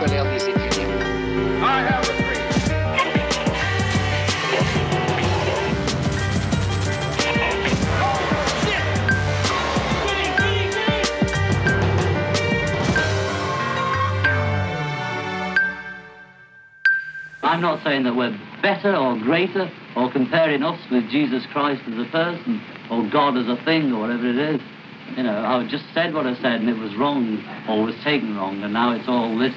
scolaire des étudiants. I'm not saying that we're better or greater or comparing us with Jesus Christ as a person or God as a thing or whatever it is. You know, I just said what I said and it was wrong or was taken wrong and now it's all this.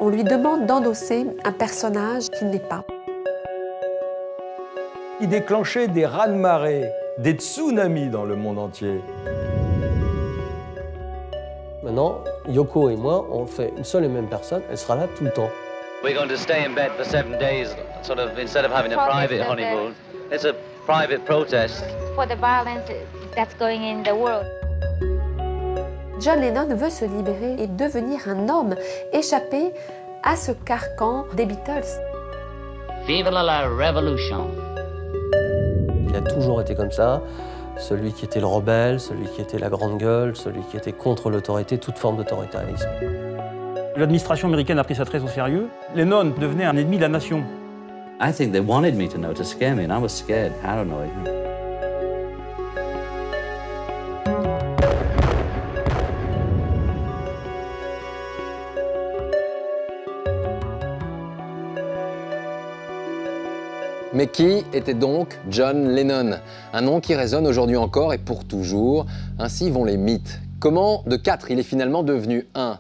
On lui demande d'endosser un personnage qu'il n'est pas. Il déclenchait des raz-de-marée, des tsunamis dans le monde entier. Maintenant, Yoko et moi, on fait une seule et même personne, elle sera là tout le temps. We're going to stay in bed for 7 days, sort of, instead of having a private honeymoon. It's a private protest. For the violence that's going in the world. John Lennon veut se libérer et devenir un homme, échapper à ce carcan des Beatles. Vive la révolution. Il a toujours été comme ça, celui qui était le rebelle, celui qui était la grande gueule, celui qui était contre l'autorité, toute forme d'autoritarisme. L'administration américaine a pris ça très au sérieux. Lennon devenait un ennemi de la nation. I think they wanted me to know, to scare me, and I was scared, paranoid. Mais qui était donc John Lennon? Un nom qui résonne aujourd'hui encore et pour toujours. Ainsi vont les mythes. Comment de 4 il est finalement devenu 1?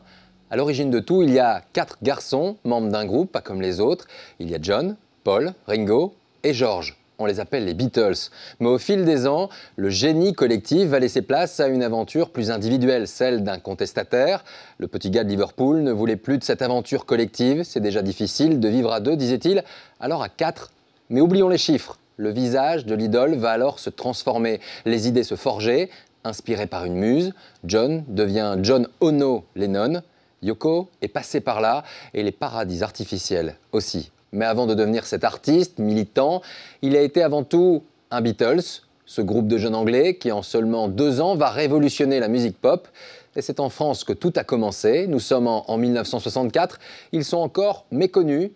À l'origine de tout, il y a 4 garçons, membres d'un groupe, pas comme les autres. Il y a John, Paul, Ringo et George. On les appelle les Beatles. Mais au fil des ans, le génie collectif va laisser place à une aventure plus individuelle, celle d'un contestataire. Le petit gars de Liverpool ne voulait plus de cette aventure collective. C'est déjà difficile de vivre à 2, disait-il. Alors à 4. Mais oublions les chiffres. Le visage de l'idole va alors se transformer. Les idées se forger. Inspiré par une muse, John devient John Ono Lennon. Yoko est passé par là et les paradis artificiels aussi. Mais avant de devenir cet artiste militant, il a été avant tout un Beatles, ce groupe de jeunes Anglais qui en seulement 2 ans va révolutionner la musique pop. Et c'est en France que tout a commencé. Nous sommes en 1964. Ils sont encore méconnus,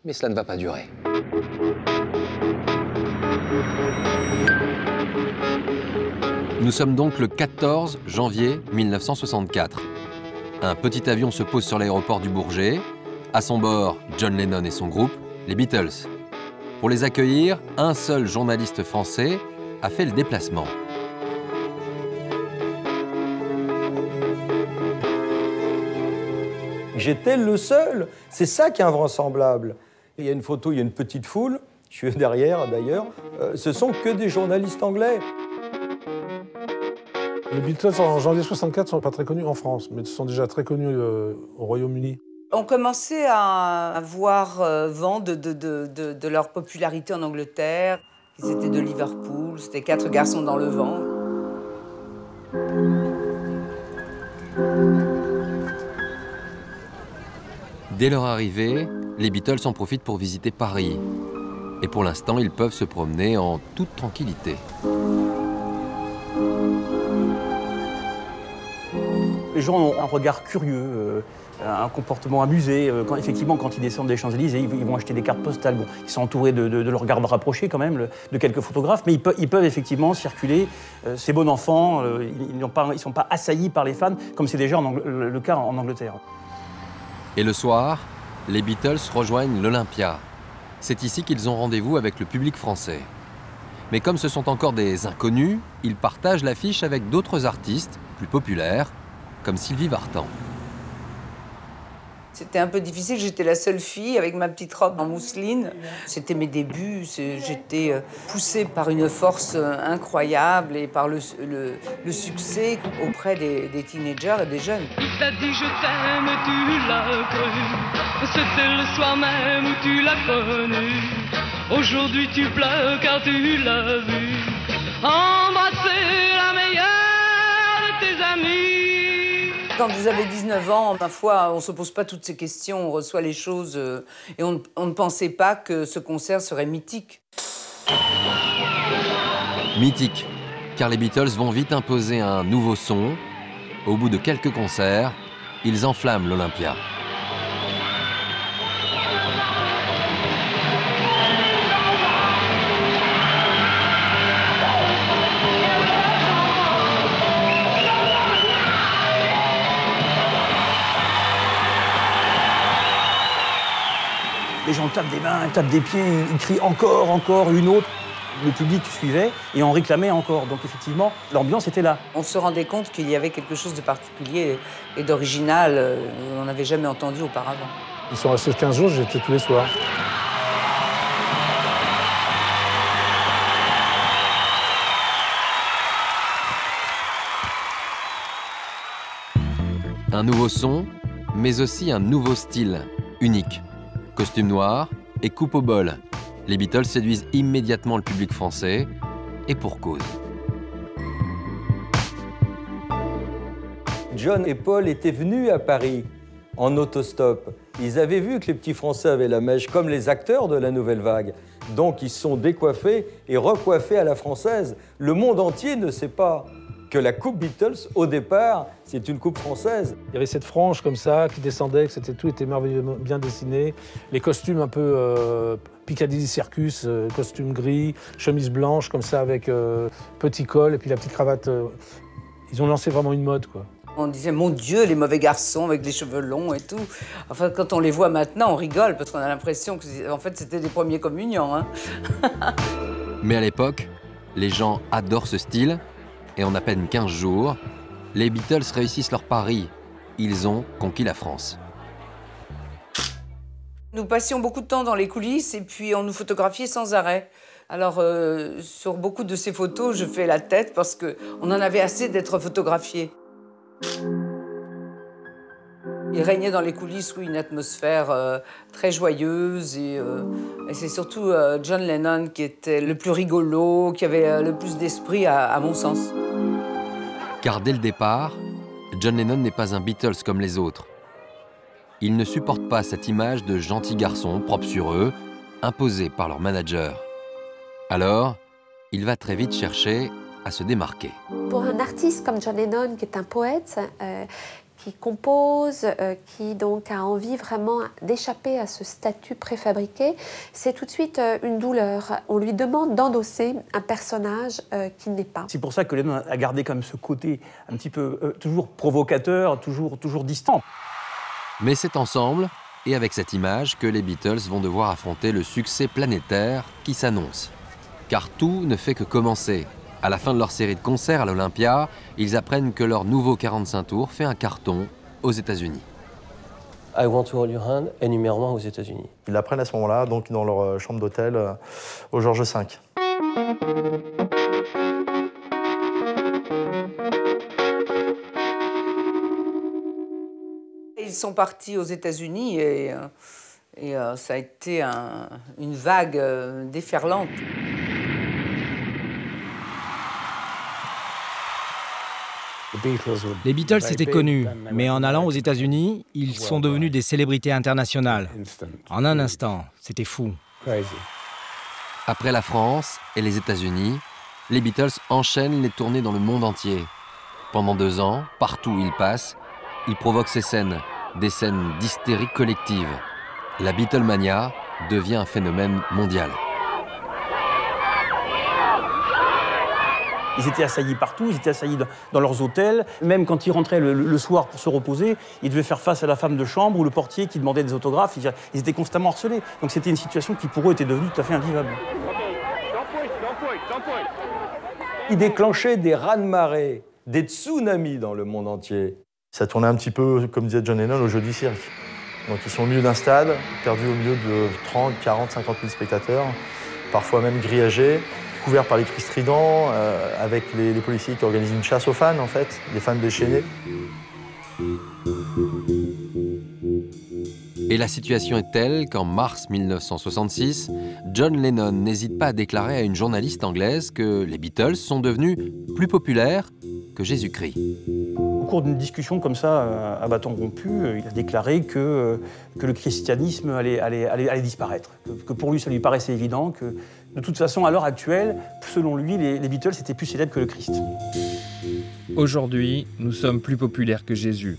mais cela ne va pas durer. Nous sommes donc le 14 janvier 1964. Un petit avion se pose sur l'aéroport du Bourget. À son bord, John Lennon et son groupe, les Beatles. Pour les accueillir, un seul journaliste français a fait le déplacement. J'étais le seul. C'est ça qui est invraisemblable. Il y a une photo, il y a une petite foule. Je suis derrière d'ailleurs. Ce sont que des journalistes anglais. Les Beatles en janvier 64 ne sont pas très connus en France, mais ils sont déjà très connus au Royaume-Uni. On commençait à avoir vent de leur popularité en Angleterre. Ils étaient de Liverpool, c'était 4 garçons dans le vent. Dès leur arrivée, les Beatles en profitent pour visiter Paris. Et pour l'instant, ils peuvent se promener en toute tranquillité. Les gens ont un regard curieux, un comportement amusé. Effectivement, quand ils descendent des Champs-Élysées, ils vont acheter des cartes postales. Bon, ils sont entourés de leurs gardes rapprochés quand même, de quelques photographes, mais ils peuvent effectivement circuler. Ces bons enfants, ils ne sont pas assaillis par les fans, comme c'est déjà le cas en Angleterre. Et le soir, les Beatles rejoignent l'Olympia. C'est ici qu'ils ont rendez-vous avec le public français. Mais comme ce sont encore des inconnus, ils partagent l'affiche avec d'autres artistes plus populaires, comme Sylvie Vartan. C'était un peu difficile, j'étais la seule fille avec ma petite robe en mousseline. C'était mes débuts, j'étais poussée par une force incroyable et par le succès auprès des teenagers et des jeunes. Il t'a dit je t'aime, tu l'as cru. C'était le soir même où tu l'as connu. Aujourd'hui tu pleures car tu l'as vu. Embrasser la meilleure de tes amis. Quand vous avez 19 ans, ma foi, on ne se pose pas toutes ces questions, on reçoit les choses et on ne pensait pas que ce concert serait mythique. Mythique, car les Beatles vont vite imposer un nouveau son, Au bout de quelques concerts, ils enflamment l'Olympia. Les gens tapent des mains, tapent des pieds, ils crient encore, encore, une autre. Le public suivait et en réclamait encore. Donc effectivement, l'ambiance était là. On se rendait compte qu'il y avait quelque chose de particulier et d'original qu'on n'avait jamais entendu auparavant. Ils sont restés 15 jours, j'étais tous les soirs. Un nouveau son, mais aussi un nouveau style, unique. Costume noir et coupe au bol. Les Beatles séduisent immédiatement le public français, et pour cause. John et Paul étaient venus à Paris en autostop. Ils avaient vu que les petits Français avaient la mèche, comme les acteurs de la Nouvelle Vague. Donc ils se sont décoiffés et recoiffés à la française. Le monde entier ne sait pas que la coupe Beatles, au départ, c'est une coupe française. Il y avait cette frange comme ça qui descendait, que tout était merveilleusement bien dessiné. Les costumes un peu Piccadilly Circus, costume gris, chemise blanche comme ça avec petit col et puis la petite cravate. Ils ont lancé vraiment une mode, quoi. On disait, mon Dieu, les mauvais garçons avec les cheveux longs et tout. Enfin, quand on les voit maintenant, on rigole parce qu'on a l'impression que en fait, c'était des premiers communiants. Hein. Mais à l'époque, les gens adorent ce style. Et en à peine 15 jours, les Beatles réussissent leur pari. Ils ont conquis la France. Nous passions beaucoup de temps dans les coulisses et puis on nous photographiait sans arrêt. Alors, sur beaucoup de ces photos, je fais la tête parce qu'on en avait assez d'être photographiés. Il régnait dans les coulisses, oui, une atmosphère très joyeuse et c'est surtout John Lennon qui était le plus rigolo, qui avait le plus d'esprit à mon sens. Car dès le départ, John Lennon n'est pas un Beatles comme les autres. Il ne supporte pas cette image de gentil garçon propre sur eux, imposée par leur manager. Alors, il va très vite chercher à se démarquer. Pour un artiste comme John Lennon, qui est un poète, qui compose, qui donc a envie vraiment d'échapper à ce statut préfabriqué, c'est tout de suite une douleur. On lui demande d'endosser un personnage qu'il n'est pas. C'est pour ça que Lennon a gardé comme ce côté un petit peu toujours provocateur, toujours distant. Mais c'est ensemble, et avec cette image, que les Beatles vont devoir affronter le succès planétaire qui s'annonce. Car tout ne fait que commencer. À la fin de leur série de concerts à l'Olympia, ils apprennent que leur nouveau 45 tours fait un carton aux États-Unis. I Want to Hold Your Hand est numéro 1 aux États-Unis. Ils l'apprennent à ce moment-là, donc dans leur chambre d'hôtel au George V. Ils sont partis aux États-Unis et ça a été une vague déferlante. Les Beatles étaient connus, mais en allant aux États-Unis, ils sont devenus des célébrités internationales. En un instant, c'était fou. Après la France et les États-Unis, les Beatles enchaînent les tournées dans le monde entier. Pendant 2 ans, partout où ils passent, ils provoquent ces scènes, des scènes d'hystérie collective. La Beatlemania devient un phénomène mondial. Ils étaient assaillis partout, ils étaient assaillis dans leurs hôtels. Même quand ils rentraient le soir pour se reposer, ils devaient faire face à la femme de chambre ou le portier qui demandait des autographes. Ils étaient constamment harcelés. Donc c'était une situation qui pour eux était devenue tout à fait invivable. Ils déclenchaient des raz-de-marée, des tsunamis dans le monde entier. Ça tournait un petit peu, comme disait John Lennon, au jeu du cirque. Donc ils sont au milieu d'un stade, perdus au milieu de 30, 40, 50 000 spectateurs, parfois même grillagés, couverts par les cris stridents, avec les policiers qui organisent une chasse aux fans, en fait, des fans déchaînés. Et la situation est telle qu'en mars 1966, John Lennon n'hésite pas à déclarer à une journaliste anglaise que les Beatles sont devenus plus populaires que Jésus-Christ. Au cours d'une discussion comme ça, à bâton rompu, il a déclaré que le christianisme allait disparaître. Que pour lui, ça lui paraissait évident que, de toute façon, à l'heure actuelle, selon lui, les Beatles étaient plus célèbres que le Christ. Aujourd'hui, nous sommes plus populaires que Jésus.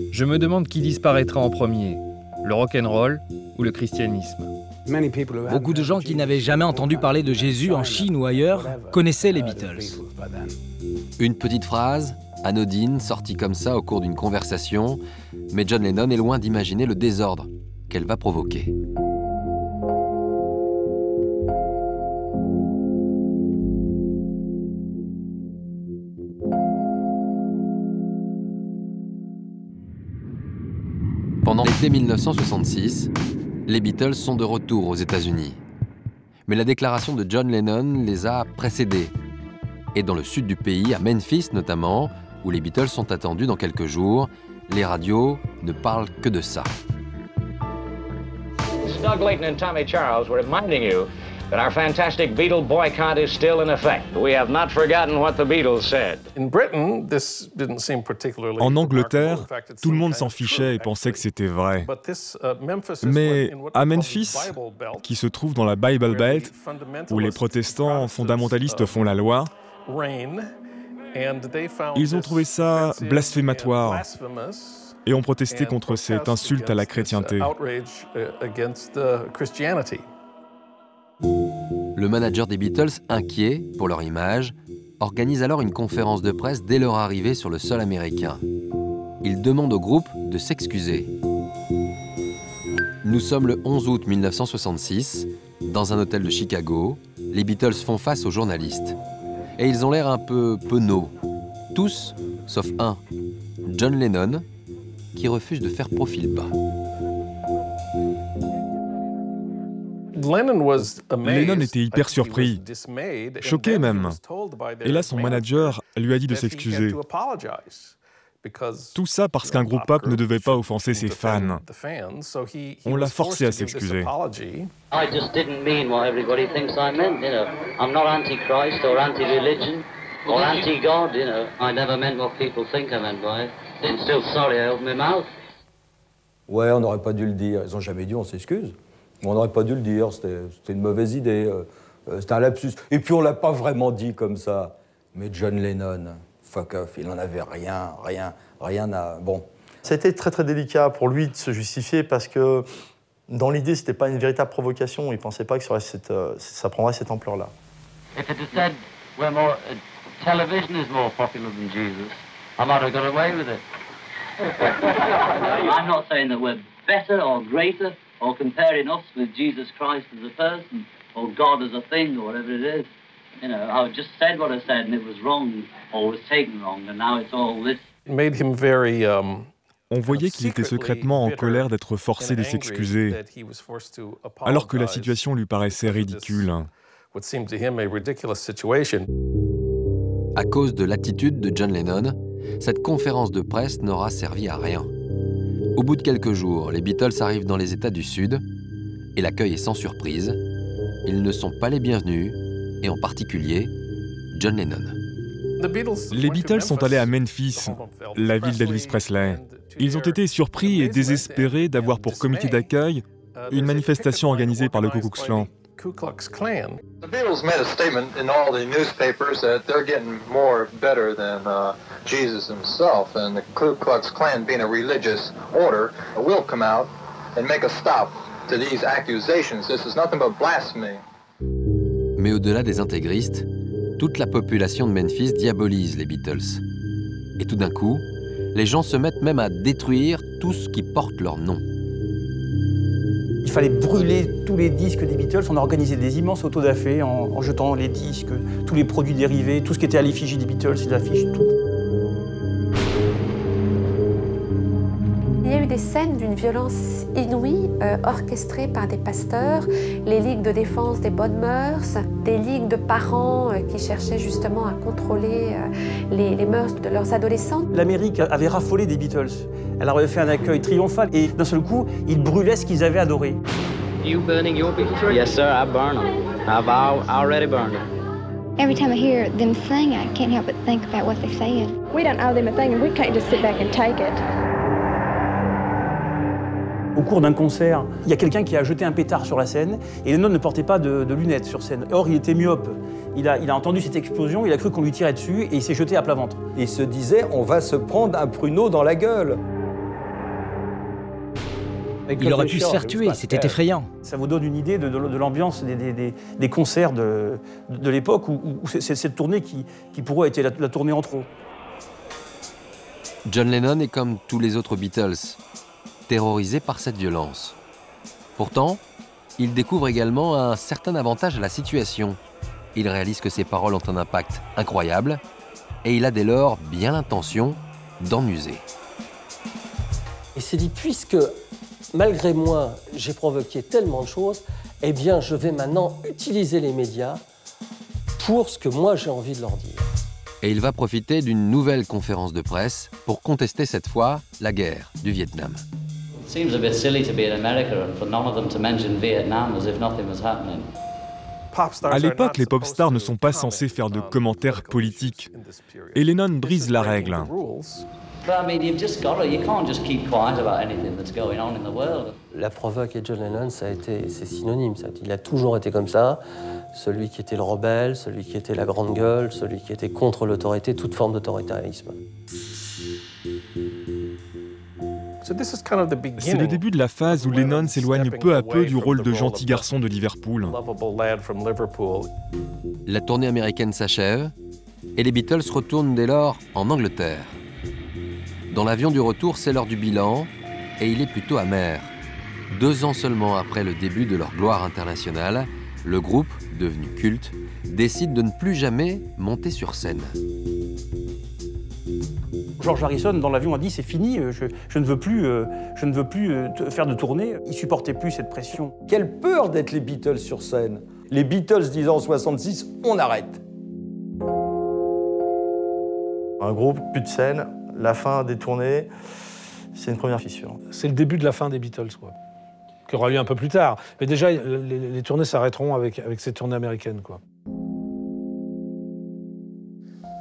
Je me demande qui disparaîtra en premier, le rock'n'roll ou le christianisme. Beaucoup de gens qui n'avaient jamais entendu parler de Jésus en Chine ou ailleurs connaissaient les Beatles. Une petite phrase, anodine, sortie comme ça au cours d'une conversation, mais John Lennon est loin d'imaginer le désordre qu'elle va provoquer. Pendant l'été 1966, les Beatles sont de retour aux États-Unis. Mais la déclaration de John Lennon les a précédés. Et dans le sud du pays, à Memphis notamment, où les Beatles sont attendus dans quelques jours, les radios ne parlent que de ça. Doug Layton and Tommy Charles were reminding you that our fantastic Beatle boycott is still in effect. We have not forgotten what the Beatles said. En Angleterre, tout le monde s'en fichait et pensait que c'était vrai. Mais à Memphis, qui se trouve dans la Bible Belt, où les protestants fondamentalistes font la loi, ils ont trouvé ça blasphématoire et ont protesté contre cette insulte à la chrétienté. Le manager des Beatles, inquiet pour leur image, organise alors une conférence de presse dès leur arrivée sur le sol américain. Il demande au groupe de s'excuser. Nous sommes le 11 août 1966, dans un hôtel de Chicago. Les Beatles font face aux journalistes. Et ils ont l'air un peu penauds. Tous, sauf un, John Lennon, qui refuse de faire profil bas. Lennon était hyper surpris, choqué même. Et là, son manager lui a dit de s'excuser. Tout ça parce qu'un groupe pop ne devait pas offenser ses fans. On l'a forcé à s'excuser. I just didn't mean what everybody thinks I meant, you know. I'm not anti-Christ or anti-religion or anti-God, you know. I never meant what people think I meant by it. I'm still sorry I opened my mouth. Ouais, on n'aurait pas dû le dire. Ils n'ont jamais dit on s'excuse. On n'aurait pas dû le dire, c'était une mauvaise idée. C'était un lapsus. Et puis on l'a pas vraiment dit comme ça. Mais John Lennon, fuck off, il n'en avait rien à... Bon. C'était très très délicat pour lui de se justifier parce que dans l'idée, c'était pas une véritable provocation. Il pensait pas que ça prendrait cette ampleur-là. If it had said we're more, television is more popular than Jesus, I might have got away with it. I'm not saying that we're better or greater or comparing us with Jesus Christ as a person or God as a thing or whatever it is. You know, I just said what I said and it was wrong or was taken wrong and now it's all this. It made him very, on voyait qu'il était secrètement en colère d'être forcé de s'excuser, alors que la situation lui paraissait ridicule. À cause de l'attitude de John Lennon, cette conférence de presse n'aura servi à rien. Au bout de quelques jours, les Beatles arrivent dans les États du Sud et l'accueil est sans surprise. Ils ne sont pas les bienvenus, et en particulier John Lennon. Les Beatles sont allés à Memphis, la ville d'Elvis Presley. Ils ont été surpris et désespérés d'avoir pour comité d'accueil une manifestation organisée par le Ku Klux Klan. The Beatles made a statement in all the newspapers that they're getting more better than Jesus himself, and the Ku Klux Klan, being a religious order, will come out and make a stop to these accusations. This is nothing but blasphemy. Mais au-delà des intégristes, toute la population de Memphis diabolise les Beatles. Et tout d'un coup, les gens se mettent même à détruire tout ce qui porte leur nom. Il fallait brûler tous les disques des Beatles. On a organisé des immenses autodafés en jetant les disques, tous les produits dérivés, tout ce qui était à l'effigie des Beatles, les affiches, tout. Il y a eu des scènes d'une violence inouïe, orchestrées par des pasteurs, les ligues de défense des bonnes mœurs, des ligues de parents qui cherchaient justement à contrôler les mœurs de leurs adolescents. L'Amérique avait raffolé des Beatles. Elle leur avait fait un accueil triomphal et d'un seul coup, ils brûlaient ce qu'ils avaient adoré. You burning your Beatles? Yes, sir, I burn them. I've already burned them. Every time I hear them sing, I can't help but think about what they're saying. We don't owe them a thing and we can't just sit back and take it. Au cours d'un concert, il y a quelqu'un qui a jeté un pétard sur la scène et Lennon ne portait pas de lunettes sur scène. Or, il était myope. Il a entendu cette explosion, il a cru qu'on lui tirait dessus et il s'est jeté à plat ventre. Il se disait, on va se prendre un pruneau dans la gueule. Il aurait pu se faire tuer, c'était effrayant. Ça vous donne une idée de l'ambiance des concerts de l'époque où c'est cette tournée qui pour eux a été la tournée en trop. John Lennon est comme tous les autres Beatles, terrorisé par cette violence. Pourtant, il découvre également un certain avantage à la situation. Il réalise que ses paroles ont un impact incroyable et il a dès lors bien l'intention d'en user. Il s'est dit, puisque malgré moi, j'ai provoqué tellement de choses, eh bien, je vais maintenant utiliser les médias pour ce que moi j'ai envie de leur dire. Et il va profiter d'une nouvelle conférence de presse pour contester cette fois la guerre du Vietnam. It seems a bit silly to be in America and for none of them to mention Vietnam as if nothing was happening. À l'époque, les pop stars ne sont pas censés faire de commentaires politiques. Et Lennon brise la règle. La provoque et John Lennon, c'est synonyme. Il a toujours été comme ça. Celui qui était le rebelle, celui qui était la grande gueule, celui qui était contre l'autorité, toute forme d'autoritarisme. C'est le début de la phase où Lennon s'éloigne peu à peu du rôle de gentil garçon de Liverpool. La tournée américaine s'achève et les Beatles retournent dès lors en Angleterre. Dans l'avion du retour, c'est l'heure du bilan et il est plutôt amer. 2 ans seulement après le début de leur gloire internationale, le groupe, devenu culte, décide de ne plus jamais monter sur scène. George Harrison, dans l'avion, a dit « c'est fini, je ne veux plus faire de tournée ». Il supportait plus cette pression. Quelle peur d'être les Beatles sur scène. Les Beatles disant en 66, on arrête. Un groupe, plus de scène, la fin des tournées, c'est une première fissure. C'est le début de la fin des Beatles, quoi. Qui aura lieu un peu plus tard. Mais déjà, les tournées s'arrêteront avec ces tournées américaines, quoi.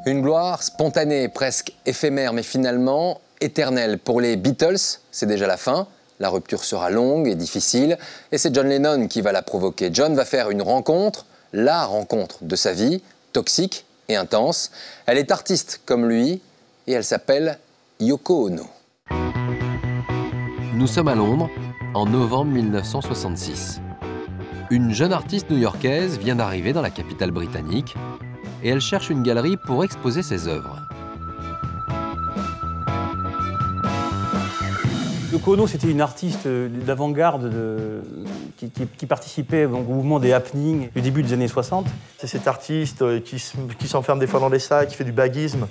Une gloire spontanée, presque éphémère, mais finalement éternelle. Pour les Beatles, c'est déjà la fin. La rupture sera longue et difficile. Et c'est John Lennon qui va la provoquer. John va faire une rencontre, la rencontre de sa vie, toxique et intense. Elle est artiste comme lui et elle s'appelle Yoko Ono. Nous sommes à Londres, en novembre 1966. Une jeune artiste new-yorkaise vient d'arriver dans la capitale britannique et elle cherche une galerie pour exposer ses œuvres. Yoko Ono, c'était une artiste d'avant-garde qui participait donc, au mouvement des happenings du début des années 60. C'est cet artiste qui s'enferme des fois dans des sacs, qui fait du baguisme.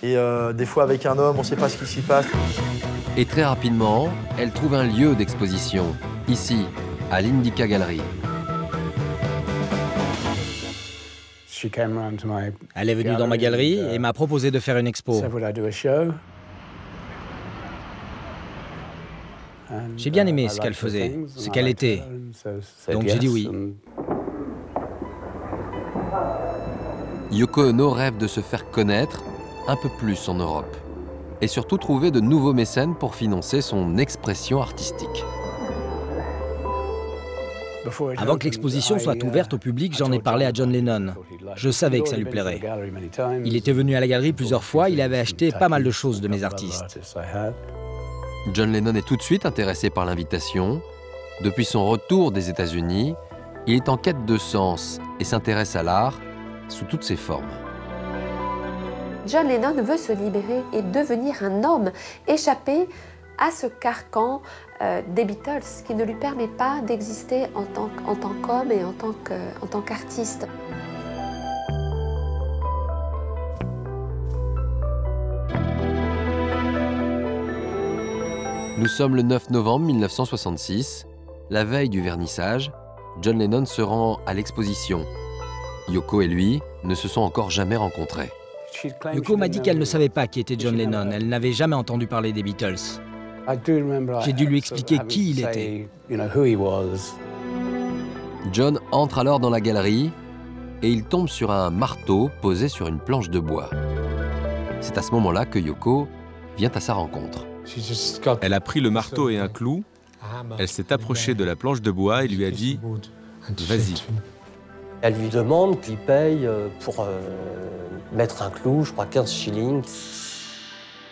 Et des fois, avec un homme, on ne sait pas ce qui s'y passe. Et très rapidement, elle trouve un lieu d'exposition, ici, à l'Indica Gallery. Elle est venue dans ma galerie et m'a proposé de faire une expo. J'ai bien aimé ce qu'elle faisait, ce qu'elle était. Donc j'ai dit oui. Yoko Ono rêve de se faire connaître un peu plus en Europe et surtout trouver de nouveaux mécènes pour financer son expression artistique. Avant que l'exposition soit ouverte au public, j'en ai parlé à John Lennon. Je savais que ça lui plairait. Il était venu à la galerie plusieurs fois, il avait acheté pas mal de choses de mes artistes. John Lennon est tout de suite intéressé par l'invitation. Depuis son retour des États-Unis, il est en quête de sens et s'intéresse à l'art sous toutes ses formes. John Lennon veut se libérer et devenir un homme, échapper à ce carcan des Beatles qui ne lui permet pas d'exister en tant qu'homme et en tant qu'artiste. Nous sommes le 9 novembre 1966. La veille du vernissage, John Lennon se rend à l'exposition. Yoko et lui ne se sont encore jamais rencontrés. Yoko m'a dit qu'elle ne savait pas qui était John Lennon. Elle n'avait jamais entendu parler des Beatles. J'ai dû lui expliquer qui il était. John entre alors dans la galerie et il tombe sur un marteau posé sur une planche de bois. C'est à ce moment-là que Yoko vient à sa rencontre. Elle a pris le marteau et un clou Elle s'est approchée de la planche de bois et lui a dit « Vas-y ». Elle lui demande qu'il paye pour mettre un clou, je crois 15 shillings.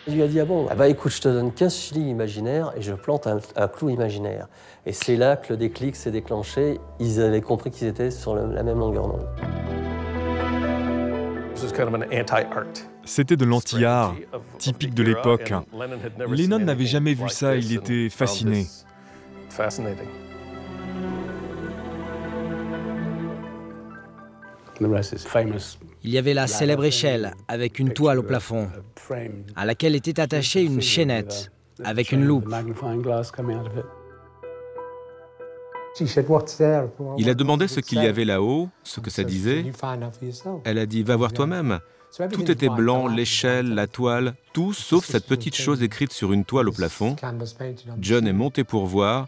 Il lui a dit « Ah bon, bah écoute, je te donne 15 shillings imaginaires et je plante un clou imaginaire ». Et c'est là que le déclic s'est déclenché. Ils avaient compris qu'ils étaient sur la même longueur d'onde. C'était de l'anti-art, typique de l'époque. Lennon n'avait jamais vu ça, il était fasciné. Il y avait la célèbre échelle avec une toile au plafond, à laquelle était attachée une chaînette avec une loupe. Il a demandé ce qu'il y avait là-haut, ce que ça disait. Elle a dit « Va voir toi-même ». Tout était blanc, l'échelle, la toile, tout sauf cette petite chose écrite sur une toile au plafond. John est monté pour voir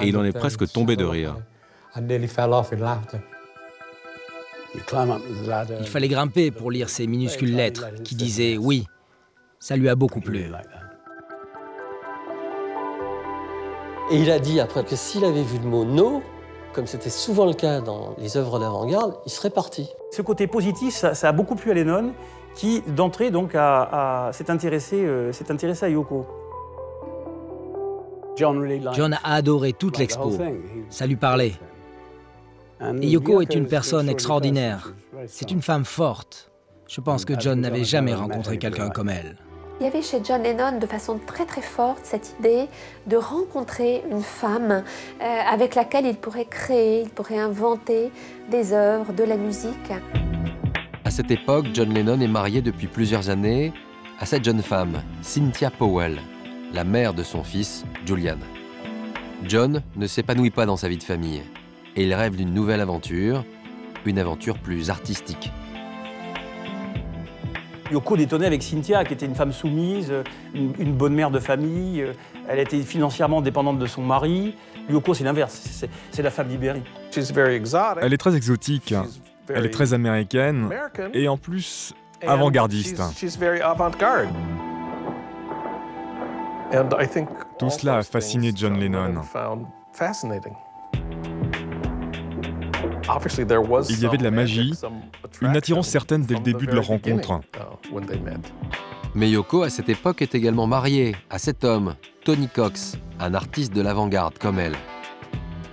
et il en est presque tombé de rire. Il fallait grimper pour lire ces minuscules lettres qui disaient « oui ». Ça lui a beaucoup plu. Et il a dit après que s'il avait vu le mot « no », comme c'était souvent le cas dans les œuvres d'avant-garde, il serait parti. Ce côté positif, ça a beaucoup plu à Lennon, qui d'entrée donc s'est intéressé à Yoko. John a adoré toute l'expo. Ça lui parlait. Et Yoko est une personne extraordinaire. C'est une femme forte. Je pense que John n'avait jamais rencontré quelqu'un comme elle. Il y avait chez John Lennon de façon très très forte cette idée de rencontrer une femme avec laquelle il pourrait créer, il pourrait inventer des œuvres, de la musique. À cette époque, John Lennon est marié depuis plusieurs années à cette jeune femme, Cynthia Powell, la mère de son fils, Julian. John ne s'épanouit pas dans sa vie de famille et il rêve d'une nouvelle aventure, une aventure plus artistique. Yoko détonnait avec Cynthia, qui était une femme soumise, une bonne mère de famille. Elle était financièrement dépendante de son mari. Yoko, c'est l'inverse, c'est la femme libérée. Elle est très exotique, elle est très américaine et en plus avant-gardiste. Tout cela a fasciné John Lennon. Il y avait de la magie, une attirance certaine dès le début de leur rencontre. Mais Yoko, à cette époque, est également mariée à cet homme, Tony Cox, un artiste de l'avant-garde comme elle.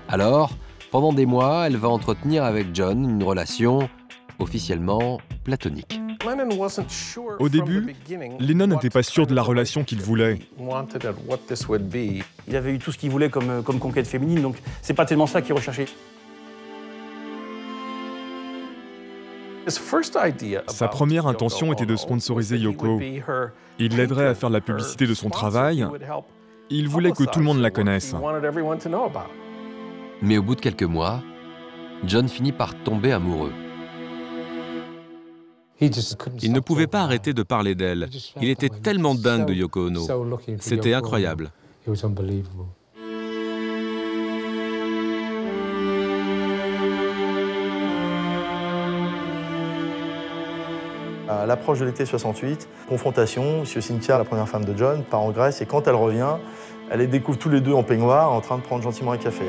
Alors, pendant des mois, elle va entretenir avec John une relation officiellement platonique. Au début, Lennon n'était pas sûr de la relation qu'il voulait. Il avait eu tout ce qu'il voulait comme conquête féminine, donc c'est pas tellement ça qu'il recherchait. Sa première intention était de sponsoriser Yoko. Il l'aiderait à faire de la publicité de son travail. Il voulait que tout le monde la connaisse. Mais au bout de quelques mois, John finit par tomber amoureux. Il ne pouvait pas arrêter de parler d'elle. Il était tellement dingue de Yoko Ono. C'était incroyable. À l'approche de l'été 68, confrontation, Monsieur Cynthia, la première femme de John, part en Grèce et quand elle revient, elle les découvre tous les deux en peignoir en train de prendre gentiment un café.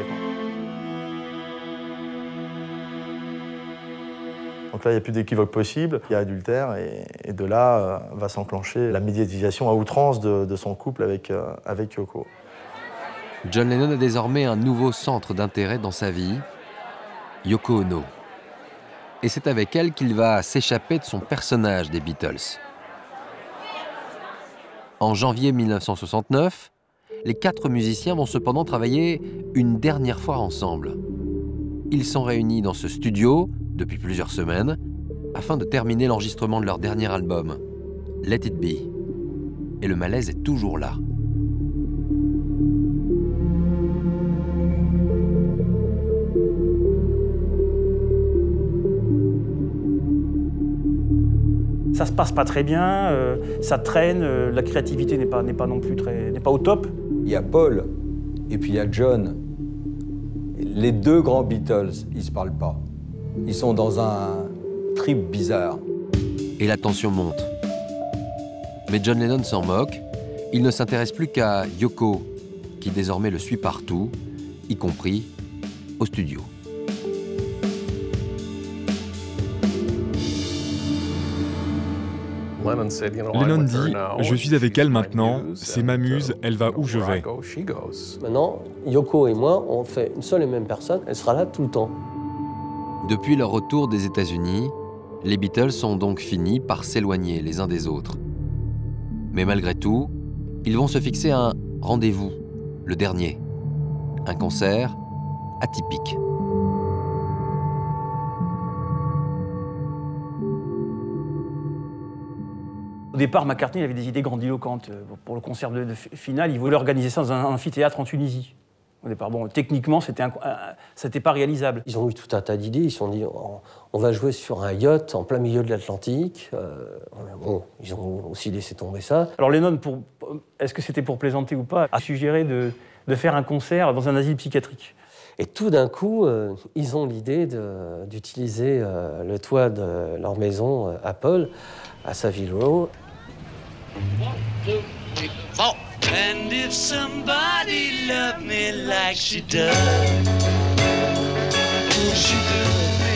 Donc là, il n'y a plus d'équivoque possible, il y a adultère et de là va s'enclencher la médiatisation à outrance de son couple avec Yoko. John Lennon a désormais un nouveau centre d'intérêt dans sa vie, Yoko Ono. Et c'est avec elle qu'il va s'échapper de son personnage des Beatles. En janvier 1969, les 4 musiciens vont cependant travailler une dernière fois ensemble. Ils sont réunis dans ce studio depuis plusieurs semaines afin de terminer l'enregistrement de leur dernier album, Let It Be. Et le malaise est toujours là. Ça se passe pas très bien, ça traîne, la créativité n'est pas non plus n'est pas au top. Il y a Paul et puis il y a John. Les deux grands Beatles, ils se parlent pas. Ils sont dans un trip bizarre. Et la tension monte. Mais John Lennon s'en moque. Il ne s'intéresse plus qu'à Yoko qui désormais le suit partout, y compris au studio. Lennon dit « Je suis avec elle maintenant, c'est ma muse, elle va où je vais ». Maintenant, Yoko et moi, on fait une seule et même personne, elle sera là tout le temps. Depuis leur retour des États-Unis, les Beatles ont donc fini par s'éloigner les uns des autres. Mais malgré tout, ils vont se fixer un rendez-vous, le dernier. Un concert atypique. Au départ, McCartney avait des idées grandiloquentes. Pour le concert de finale, il voulait organiser ça dans un amphithéâtre en Tunisie. Au départ, bon, techniquement, c'était pas réalisable. Ils ont eu tout un tas d'idées. Ils se sont dit, on va jouer sur un yacht en plein milieu de l'Atlantique. Bon, ils ont aussi laissé tomber ça. Alors Lennon, est-ce que c'était pour plaisanter ou pas, a suggéré de faire un concert dans un asile psychiatrique. Et tout d'un coup, ils ont l'idée d'utiliser le toit de leur maison Apple à Savile Row. 1, 2, 3, 4. And if somebody loved me like she does, oh, she does me.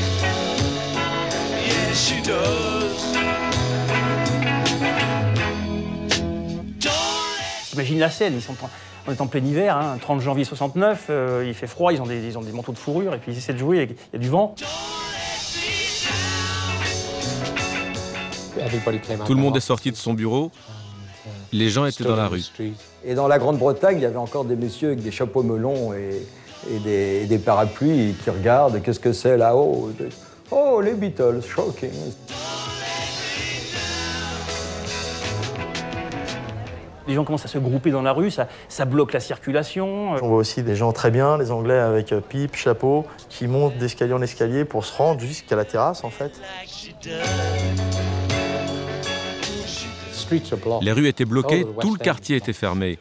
Yeah, she does. Imagine la scène, on est en plein hiver, hein, 30 janvier 69, il fait froid, ils ont des manteaux de fourrure et puis ils essaient de jouer, il y a du vent. Tout le monde est sorti de son bureau, les gens étaient dans la rue. Et dans la Grande-Bretagne, il y avait encore des messieurs avec des chapeaux melons et des parapluies qui regardent. Qu'est-ce que c'est là-haut? Oh, les Beatles, shocking. Les gens commencent à se grouper dans la rue, ça bloque la circulation. On voit aussi des gens très bien, les Anglais avec pipe, chapeau, qui montent d'escalier en escalier pour se rendre jusqu'à la terrasse, en fait. Les rues étaient bloquées, tout le quartier était fermé.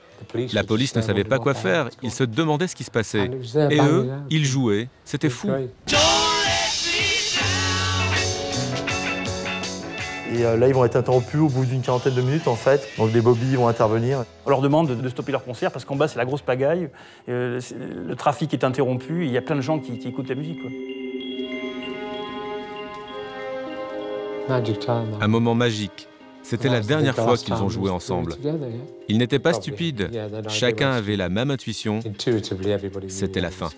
La police ne savait pas quoi faire, ils se demandaient ce qui se passait. Et eux, ils jouaient, c'était fou. Et là, ils vont être interrompus au bout d'une quarantaine de minutes, en fait. Donc des bobbies vont intervenir. On leur demande de stopper leur concert parce qu'en bas, c'est la grosse pagaille. Le trafic est interrompu et il y a plein de gens qui écoutent la musique, quoi. Un moment magique. C'était la dernière fois qu'ils ont joué ensemble. Ils n'étaient pas stupides. Chacun avait la même intuition. C'était la fin.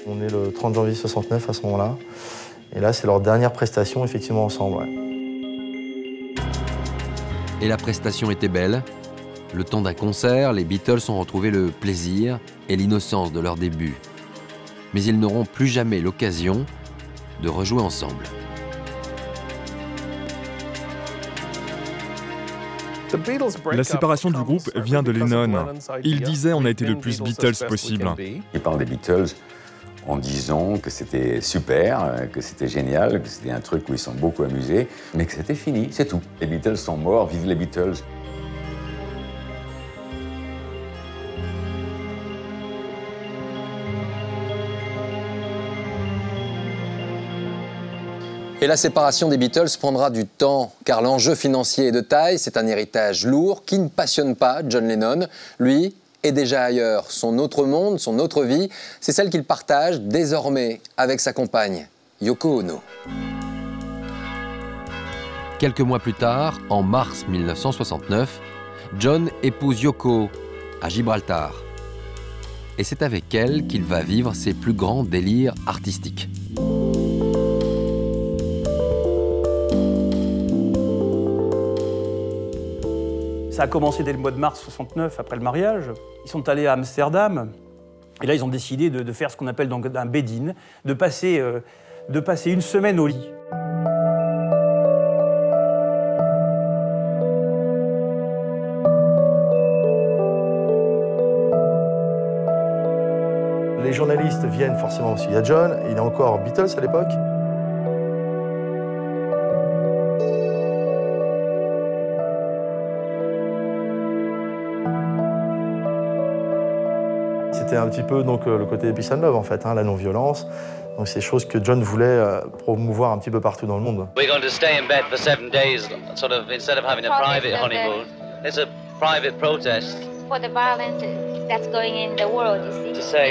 On est le 30 janvier 69 à ce moment-là. Et là, c'est leur dernière prestation, effectivement, ensemble. Ouais. Et la prestation était belle. Le temps d'un concert, les Beatles ont retrouvé le plaisir et l'innocence de leur début. Mais ils n'auront plus jamais l'occasion de rejouer ensemble. La séparation du groupe vient de Lennon. Il disait « on a été le plus Beatles possible ». Il parle des Beatles en disant que c'était super, que c'était génial, que c'était un truc où ils sont beaucoup amusés, mais que c'était fini, c'est tout. Les Beatles sont morts, vive les Beatles. Et la séparation des Beatles prendra du temps, car l'enjeu financier est de taille, c'est un héritage lourd qui ne passionne pas John Lennon. Lui est déjà ailleurs. Son autre monde, son autre vie, c'est celle qu'il partage désormais avec sa compagne, Yoko Ono. Quelques mois plus tard, en mars 1969, John épouse Yoko à Gibraltar. Et c'est avec elle qu'il va vivre ses plus grands délires artistiques. Ça a commencé dès le mois de mars 69, après le mariage. Ils sont allés à Amsterdam, et là, ils ont décidé de faire ce qu'on appelle donc un bed-in, de passer une semaine au lit. Les journalistes viennent forcément aussi. Il y a John, il est encore Beatles à l'époque. C'était un petit peu donc, le côté peace and love, en fait, hein, la non-violence. Donc c'est des choses que John voulait promouvoir un petit peu partout dans le monde. We're going to stay in bed for 7 days, sort of, instead of having a private honeymoon. It's a private protest. For the violence that's going in the world, you see. To say,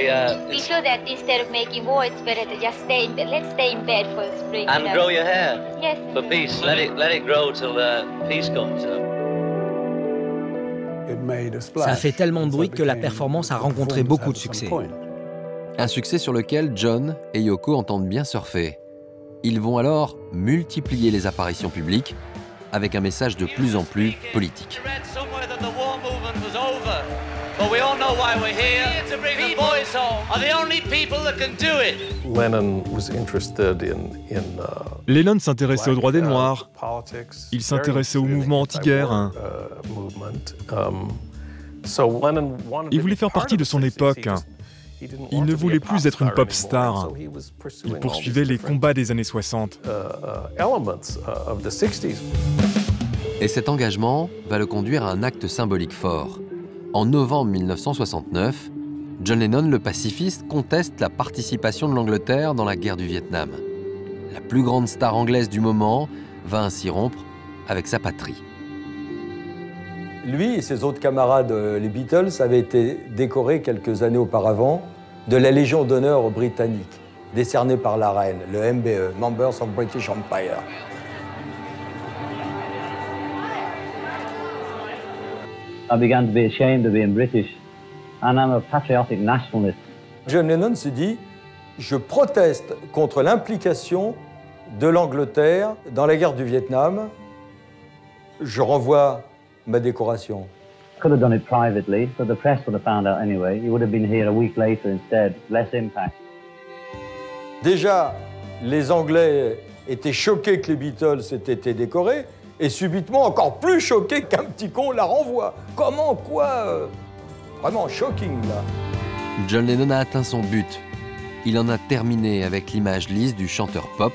We feel that instead of making war, it's better to just stay in bed. Let's stay in bed for spring. and grow your hair Yes. for peace. Let it grow till peace comes. Ça a fait tellement de bruit que la performance a rencontré beaucoup de succès. Un succès sur lequel John et Yoko entendent bien surfer. Ils vont alors multiplier les apparitions publiques avec un message de plus en plus politique. But we all know why we're here. To bring the boys home are the only people that can do it. Lennon was interested Lennon s'intéressait aux droits des Noirs. Il s'intéressait au mouvement anti-guerre. Il voulait faire partie de son époque. Il ne voulait plus être une pop star. Il poursuivait les combats des années 60. Et cet engagement va le conduire à un acte symbolique fort. En novembre 1969, John Lennon, le pacifiste, conteste la participation de l'Angleterre dans la guerre du Vietnam. La plus grande star anglaise du moment va ainsi rompre avec sa patrie. Lui et ses autres camarades, les Beatles, avaient été décorés quelques années auparavant de la Légion d'honneur britannique, décernée par la reine, le MBE, Members of British Empire. I began to be ashamed of being British, and I'm a patriotic nationalist. John Lennon se dit « Je proteste contre l'implication de l'Angleterre dans la guerre du Vietnam. Je renvoie ma décoration. » Could have done it privately, but the press would have found out anyway. He would have been here a week later instead, less impact. Déjà, les Anglais étaient choqués que les Beatles aient été décorés, et subitement encore plus choqués qu'un petit con la renvoie. Comment, quoi Vraiment shocking, là. John Lennon a atteint son but. Il en a terminé avec l'image lisse du chanteur pop.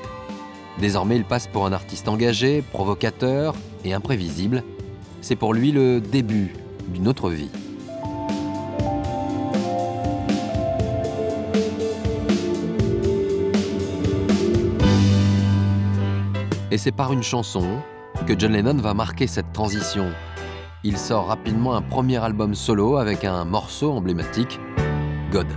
Désormais, il passe pour un artiste engagé, provocateur et imprévisible. C'est pour lui le début d'une autre vie. Et c'est par une chanson que John Lennon va marquer cette transition. Il sort rapidement un premier album solo avec un morceau emblématique, God.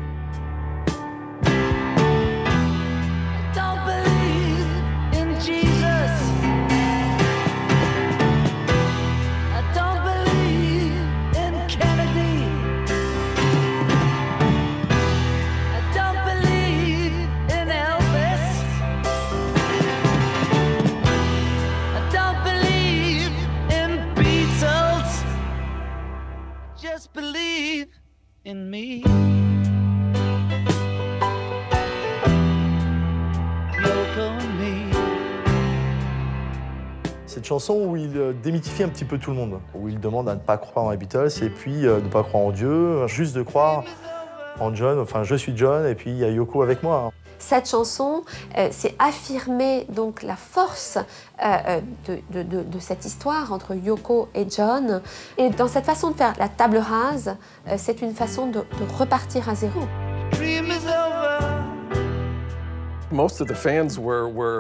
Cette chanson où il démythifie un petit peu tout le monde, où il demande à ne pas croire en les Beatles et puis de ne pas croire en Dieu, juste de croire en John, enfin je suis John et puis il y a Yoko avec moi. Cette chanson, c'est affirmer donc la force de cette histoire entre Yoko et John. Et dans cette façon de faire la table rase, c'est une façon de repartir à zéro.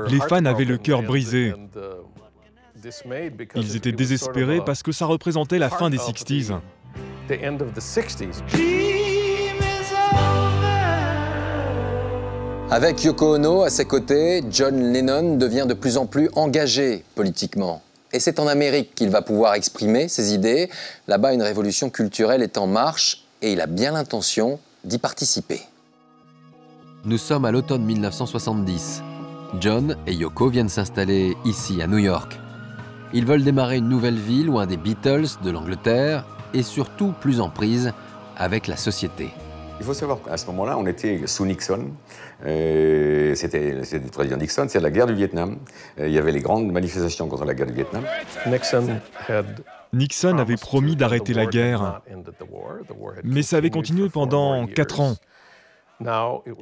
Les fans avaient le cœur brisé. Ils étaient désespérés parce que ça représentait la fin des 60s. Avec Yoko Ono à ses côtés, John Lennon devient de plus en plus engagé politiquement. Et c'est en Amérique qu'il va pouvoir exprimer ses idées. Là-bas, une révolution culturelle est en marche et il a bien l'intention d'y participer. Nous sommes à l'automne 1970. John et Yoko viennent s'installer ici, à New York. Ils veulent démarrer une nouvelle vie loin des Beatles, de l'Angleterre et surtout plus en prise avec la société. Il faut savoir qu'à ce moment-là, on était sous Nixon. C'était le président Nixon, c'est la guerre du Vietnam. Il y avait les grandes manifestations contre la guerre du Vietnam. Nixon avait promis d'arrêter la guerre, mais ça avait continué pendant 4 ans.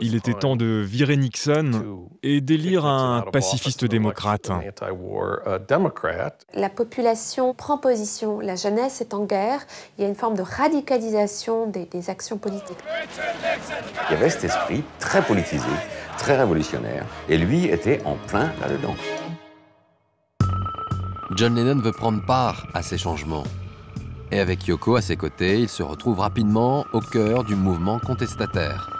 Il était temps de virer Nixon et d'élire un pacifiste démocrate. La population prend position, la jeunesse est en guerre, il y a une forme de radicalisation des actions politiques. Il y avait cet esprit très politisé, très révolutionnaire, et lui était en plein là-dedans. John Lennon veut prendre part à ces changements. Et avec Yoko à ses côtés, il se retrouve rapidement au cœur du mouvement contestataire.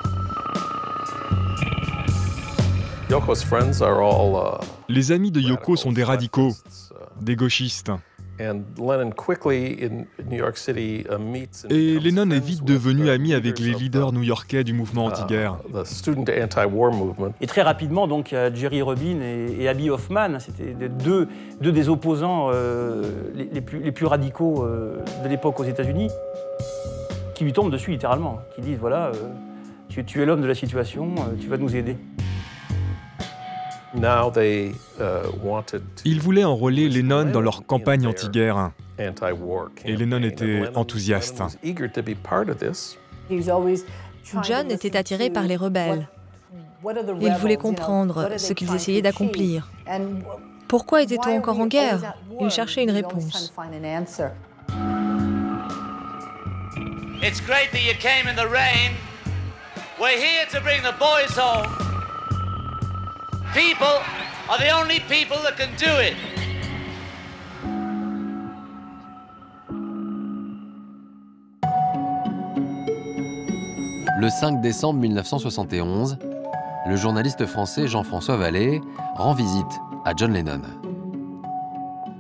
Les amis de Yoko sont des radicaux, des gauchistes. Et Lennon est vite devenu ami avec les leaders new-yorkais du mouvement anti-guerre. Et très rapidement, donc, il y a Jerry Rubin et Abby Hoffman, c'était deux des opposants les plus radicaux de l'époque aux États-Unis, qui lui tombent dessus littéralement, qui disent voilà, tu es l'homme de la situation, tu vas nous aider. Ils voulaient enrôler Lennon dans leur campagne anti-guerre. Et Lennon était enthousiaste. John était attiré par les rebelles. Il voulait comprendre ce qu'ils essayaient d'accomplir. Pourquoi était-on encore en guerre? Il cherchait une réponse. It's great that you came in the rain. We're here to bring the boys home. People are the only people that can do it. Le 5 décembre 1971, le journaliste français Jean-François Vallée rend visite à John Lennon.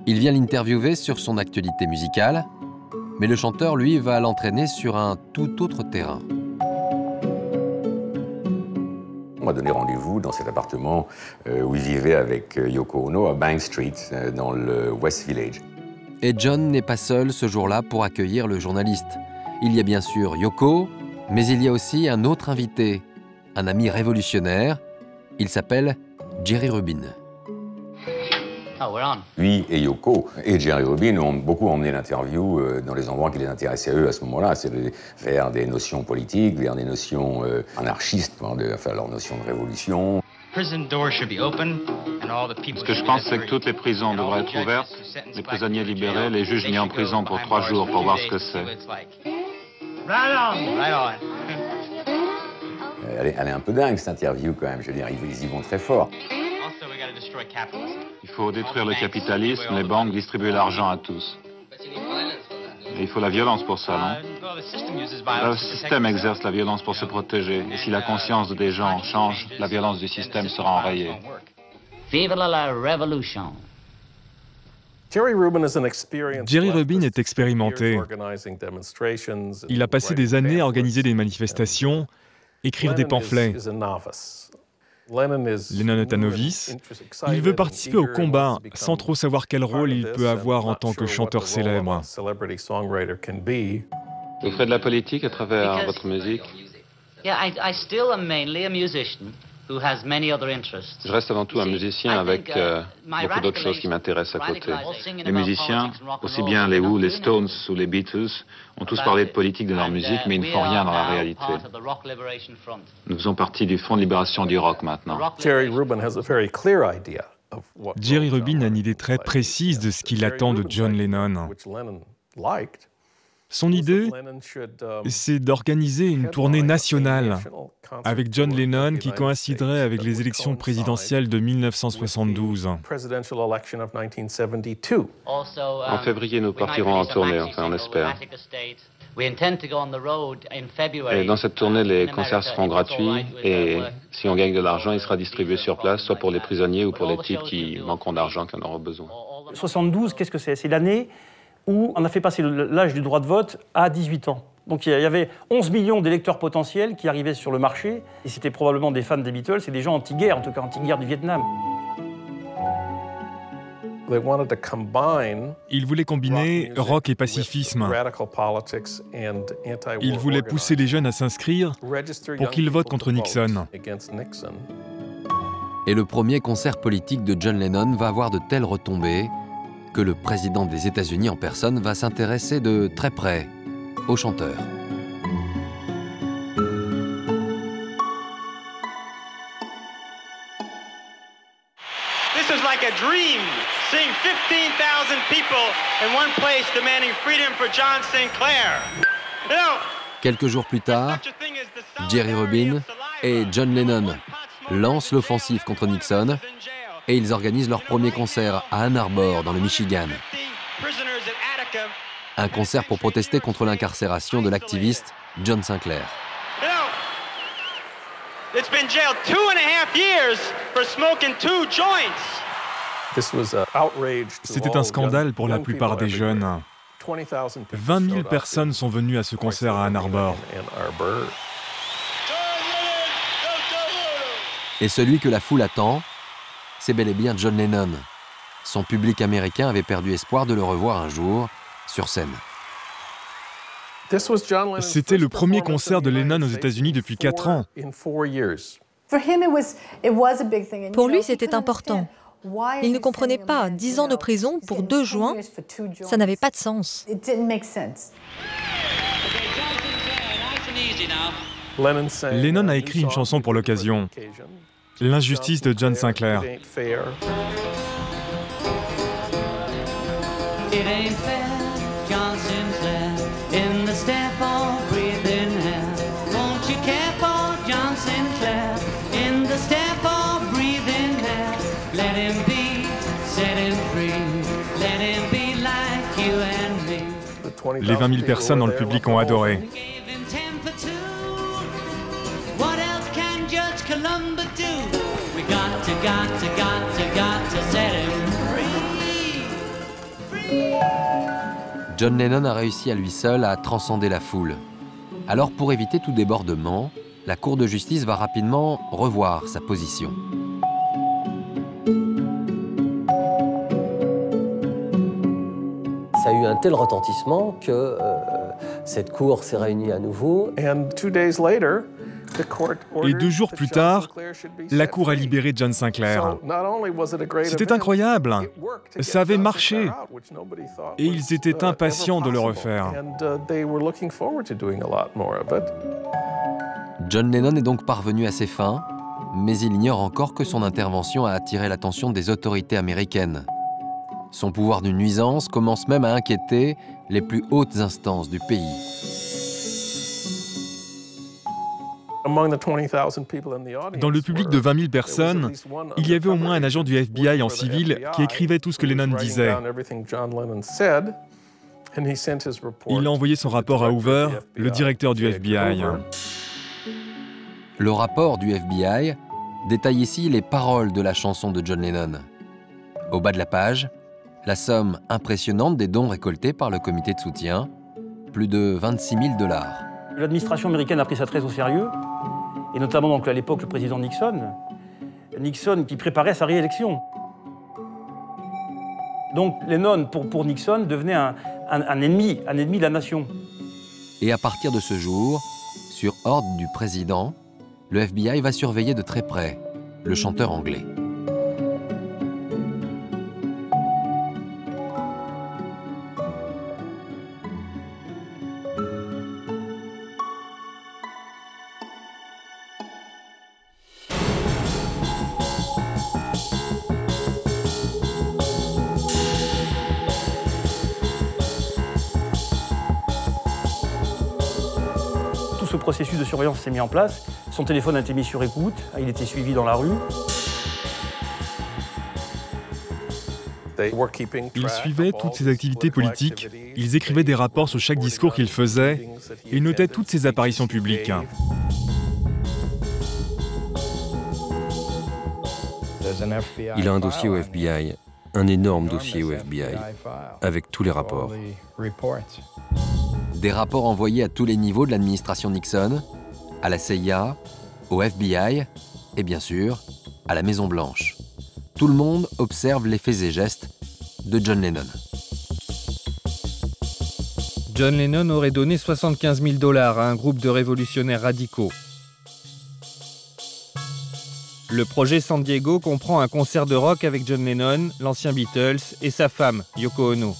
Il vient l'interviewer sur son actualité musicale, mais le chanteur, lui, va l'entraîner sur un tout autre terrain. On m'a donné rendez-vous dans cet appartement où il vivait avec Yoko Ono à Bank Street, dans le West Village. Et John n'est pas seul ce jour-là pour accueillir le journaliste. Il y a bien sûr Yoko, mais il y a aussi un autre invité, un ami révolutionnaire. Il s'appelle Jerry Rubin. Lui et Yoko et Jerry Rubin ont beaucoup emmené l'interview dans les endroits qui les intéressaient à eux à ce moment-là, c'est vers des notions politiques, vers des notions anarchistes, enfin leur notion de révolution. Ce que je pense, c'est que toutes les prisons devraient être ouvertes, les prisonniers libérés, les juges mis en prison pour 3 jours pour voir ce que c'est. Elle est un peu dingue cette interview quand même, je veux dire, ils y vont très fort. Il faut détruire le capitalisme, les banques, distribuer l'argent à tous. Et il faut la violence pour ça, non? Le système exerce la violence pour se protéger. Et si la conscience des gens change, la violence du système sera enrayée. Vive la révolution! Jerry Rubin est expérimenté. Il a passé des années à organiser des manifestations, écrire des pamphlets. Lennon est un novice. Il veut participer au combat sans trop savoir quel rôle il peut avoir en tant que chanteur célèbre. Vous faites de la politique à travers votre musique? Je reste avant tout un musicien avec beaucoup d'autres choses qui m'intéressent à côté. Les musiciens, aussi bien les Who, les Stones ou les Beatles, ont tous parlé de politique dans leur musique, mais ils ne font rien dans la réalité. Nous faisons partie du Front de libération du rock maintenant. Jerry Rubin a une idée très précise de ce qu'il attend de John Lennon. Son idée, c'est d'organiser une tournée nationale avec John Lennon qui coïnciderait avec les élections présidentielles de 1972. En février, nous partirons en tournée, enfin on espère. Et dans cette tournée, les concerts seront gratuits et si on gagne de l'argent, il sera distribué sur place, soit pour les prisonniers ou pour les types qui manqueront d'argent, qui en auront besoin. 72, qu'est-ce que c'est? C'est l'année où on a fait passer l'âge du droit de vote à 18 ans. Donc il y avait 11 millions d'électeurs potentiels qui arrivaient sur le marché, et c'était probablement des fans des Beatles et des gens anti-guerre, en tout cas anti-guerre du Vietnam. Ils voulaient combiner rock et pacifisme. Ils voulaient pousser les jeunes à s'inscrire pour qu'ils votent contre Nixon. Et le premier concert politique de John Lennon va avoir de telles retombées que le président des États-Unis en personne va s'intéresser de très près au chanteur. This is like a dream, seeing 15,000 people in one place demanding freedom for John Sinclair. You know, Quelques jours plus tard, Jerry Rubin et John Lennon lancent l'offensive contre Nixon et ils organisent leur premier concert à Ann Arbor, dans le Michigan. Un concert pour protester contre l'incarcération de l'activiste John Sinclair. It's been jailed 2.5 years for smoking 2 joints. C'était un scandale pour la plupart des jeunes. 20 000 personnes sont venues à ce concert à Ann Arbor. Et celui que la foule attend, c'est bel et bien John Lennon. Son public américain avait perdu espoir de le revoir un jour sur scène. C'était le premier concert de Lennon aux États-Unis depuis 4 ans. Pour lui, c'était important. Il ne comprenait pas. 10 ans de prison pour 2 joints, ça n'avait pas de sens. Lennon a écrit une chanson pour l'occasion, L'injustice de John Sinclair. Les 20 000 personnes dans le public ont adoré. John Lennon a réussi à lui seul à transcender la foule. Alors pour éviter tout débordement, la Cour de justice va rapidement revoir sa position. Ça a eu un tel retentissement que cette cour s'est réunie à nouveau. Et 2 jours plus tard, la Cour a libéré John Sinclair. C'était incroyable. Ça avait marché. Et ils étaient impatients de le refaire. John Lennon est donc parvenu à ses fins, mais il ignore encore que son intervention a attiré l'attention des autorités américaines. Son pouvoir de nuisance commence même à inquiéter les plus hautes instances du pays. Dans le public de 20 000 personnes, il y avait au moins un agent du FBI en civil qui écrivait tout ce que Lennon disait. Il a envoyé son rapport à Hoover, le directeur du FBI. Le rapport du FBI détaille ici les paroles de la chanson de John Lennon. Au bas de la page, la somme impressionnante des dons récoltés par le comité de soutien, plus de 26 000 $. L'administration américaine a pris ça très au sérieux, et notamment donc, à l'époque le président Nixon qui préparait sa réélection. Donc Lennon, pour Nixon, devenait un ennemi de la nation. Et à partir de ce jour, sur ordre du président, le FBI va surveiller de très près le chanteur anglais. Ce processus de surveillance s'est mis en place. Son téléphone a été mis sur écoute, il était suivi dans la rue. Ils suivaient toutes ses activités politiques, ils écrivaient des rapports sur chaque discours qu'il faisait et notaient toutes ses apparitions publiques. Il a un dossier au FBI, un énorme dossier au FBI, avec tous les rapports. Des rapports envoyés à tous les niveaux de l'administration Nixon, à la CIA, au FBI et bien sûr à la Maison-Blanche. Tout le monde observe les faits et gestes de John Lennon. John Lennon aurait donné 75 000 $ à un groupe de révolutionnaires radicaux. Le projet San Diego comprend un concert de rock avec John Lennon, l'ancien Beatles, et sa femme, Yoko Ono.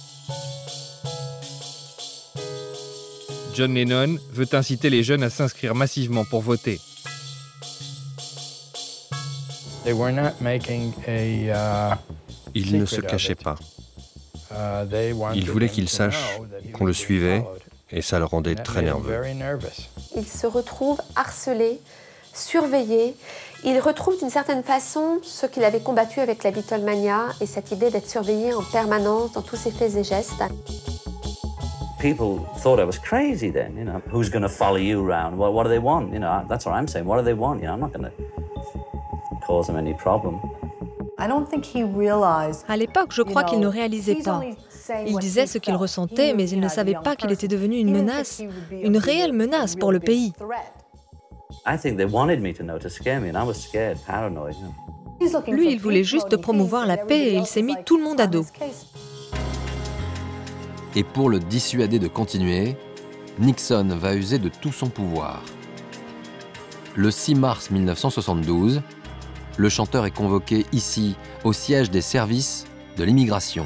John Lennon veut inciter les jeunes à s'inscrire massivement pour voter. Il ne se cachait pas. Il voulait qu'ils sachent qu'on le suivait et ça le rendait très nerveux. Il se retrouve harcelé, surveillé. Il retrouve d'une certaine façon ce qu'il avait combattu avec la Beatlemania et cette idée d'être surveillé en permanence dans tous ses faits et gestes. People thought I was crazy then, you know. Who's going to follow you around? What do they want? You know, that's what I'm saying. What do they want? You know, I'm not going to cause them any problem. À l'époque, je crois qu'il ne réalisait pas. Il disait ce qu'il ressentait, mais il ne savait pas qu'il était devenu une menace, une réelle menace pour le pays. I think they wanted me to know to scare me, and I was scared, paranoid. You know. Lui, il voulait juste promouvoir la paix et il s'est mis tout le monde à dos. Et pour le dissuader de continuer, Nixon va user de tout son pouvoir. Le 6 mars 1972, le chanteur est convoqué ici, au siège des services de l'immigration.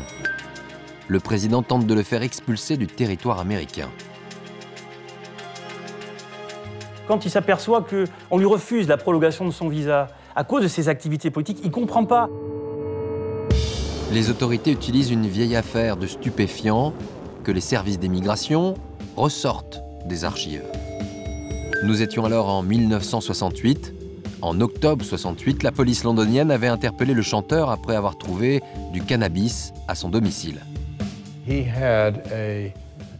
Le président tente de le faire expulser du territoire américain. Quand il s'aperçoit qu'on lui refuse la prolongation de son visa à cause de ses activités politiques, il ne comprend pas. Les autorités utilisent une vieille affaire de stupéfiants que les services d'immigration ressortent des archives. Nous étions alors en 1968. En octobre 68, la police londonienne avait interpellé le chanteur après avoir trouvé du cannabis à son domicile.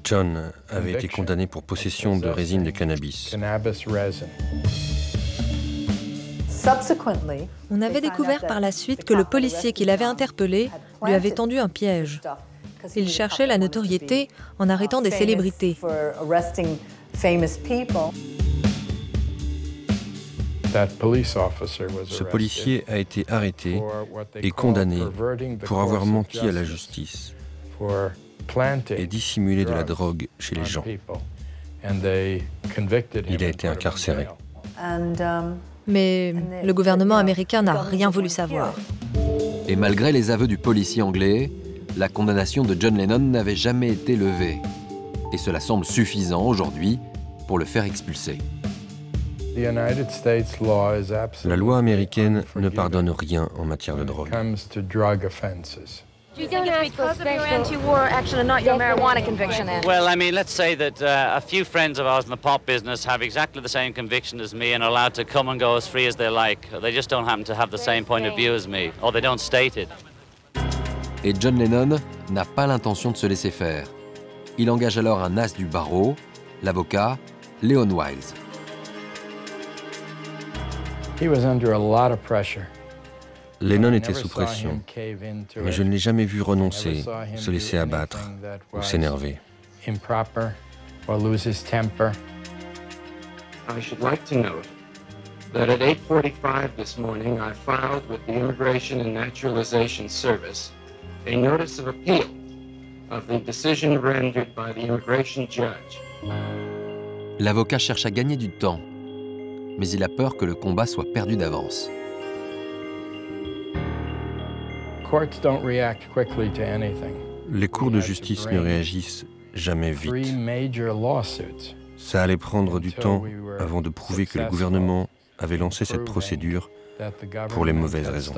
John avait été condamné pour possession de résine de cannabis. On avait découvert par la suite que le policier qui l'avait interpellé lui avait tendu un piège. Il cherchait la notoriété en arrêtant des célébrités. Ce policier a été arrêté et condamné pour avoir menti à la justice et dissimulé de la drogue chez les gens. Il a été incarcéré. Mais le gouvernement américain n'a rien voulu savoir. Et malgré les aveux du policier anglais, la condamnation de John Lennon n'avait jamais été levée. Et cela semble suffisant aujourd'hui pour le faire expulser. La loi américaine ne pardonne rien en matière de drogue. Do you think it's because of your anti-war action and not your marijuana conviction then? Well, I mean, let's say that a few friends of ours in the pop business have exactly the same conviction as me and are allowed to come and go as free as they like. They just don't happen to have the same point of view as me, or they don't state it. Et John Lennon n'a pas l'intention de se laisser faire. Il engage alors un as du barreau, l'avocat Leon Wiles. Lennon était sous pression, mais je ne l'ai jamais vu renoncer, se laisser abattre ou s'énerver. I should like to note that at 8:45 this morning I filed with the Immigration and Naturalization Service a notice of appeal of the decision rendered by the immigration judge. L'avocat cherche à gagner du temps, mais il a peur que le combat soit perdu d'avance. Les cours de justice ne réagissent jamais vite. Ça allait prendre du temps avant de prouver que le gouvernement avait lancé cette procédure pour les mauvaises raisons.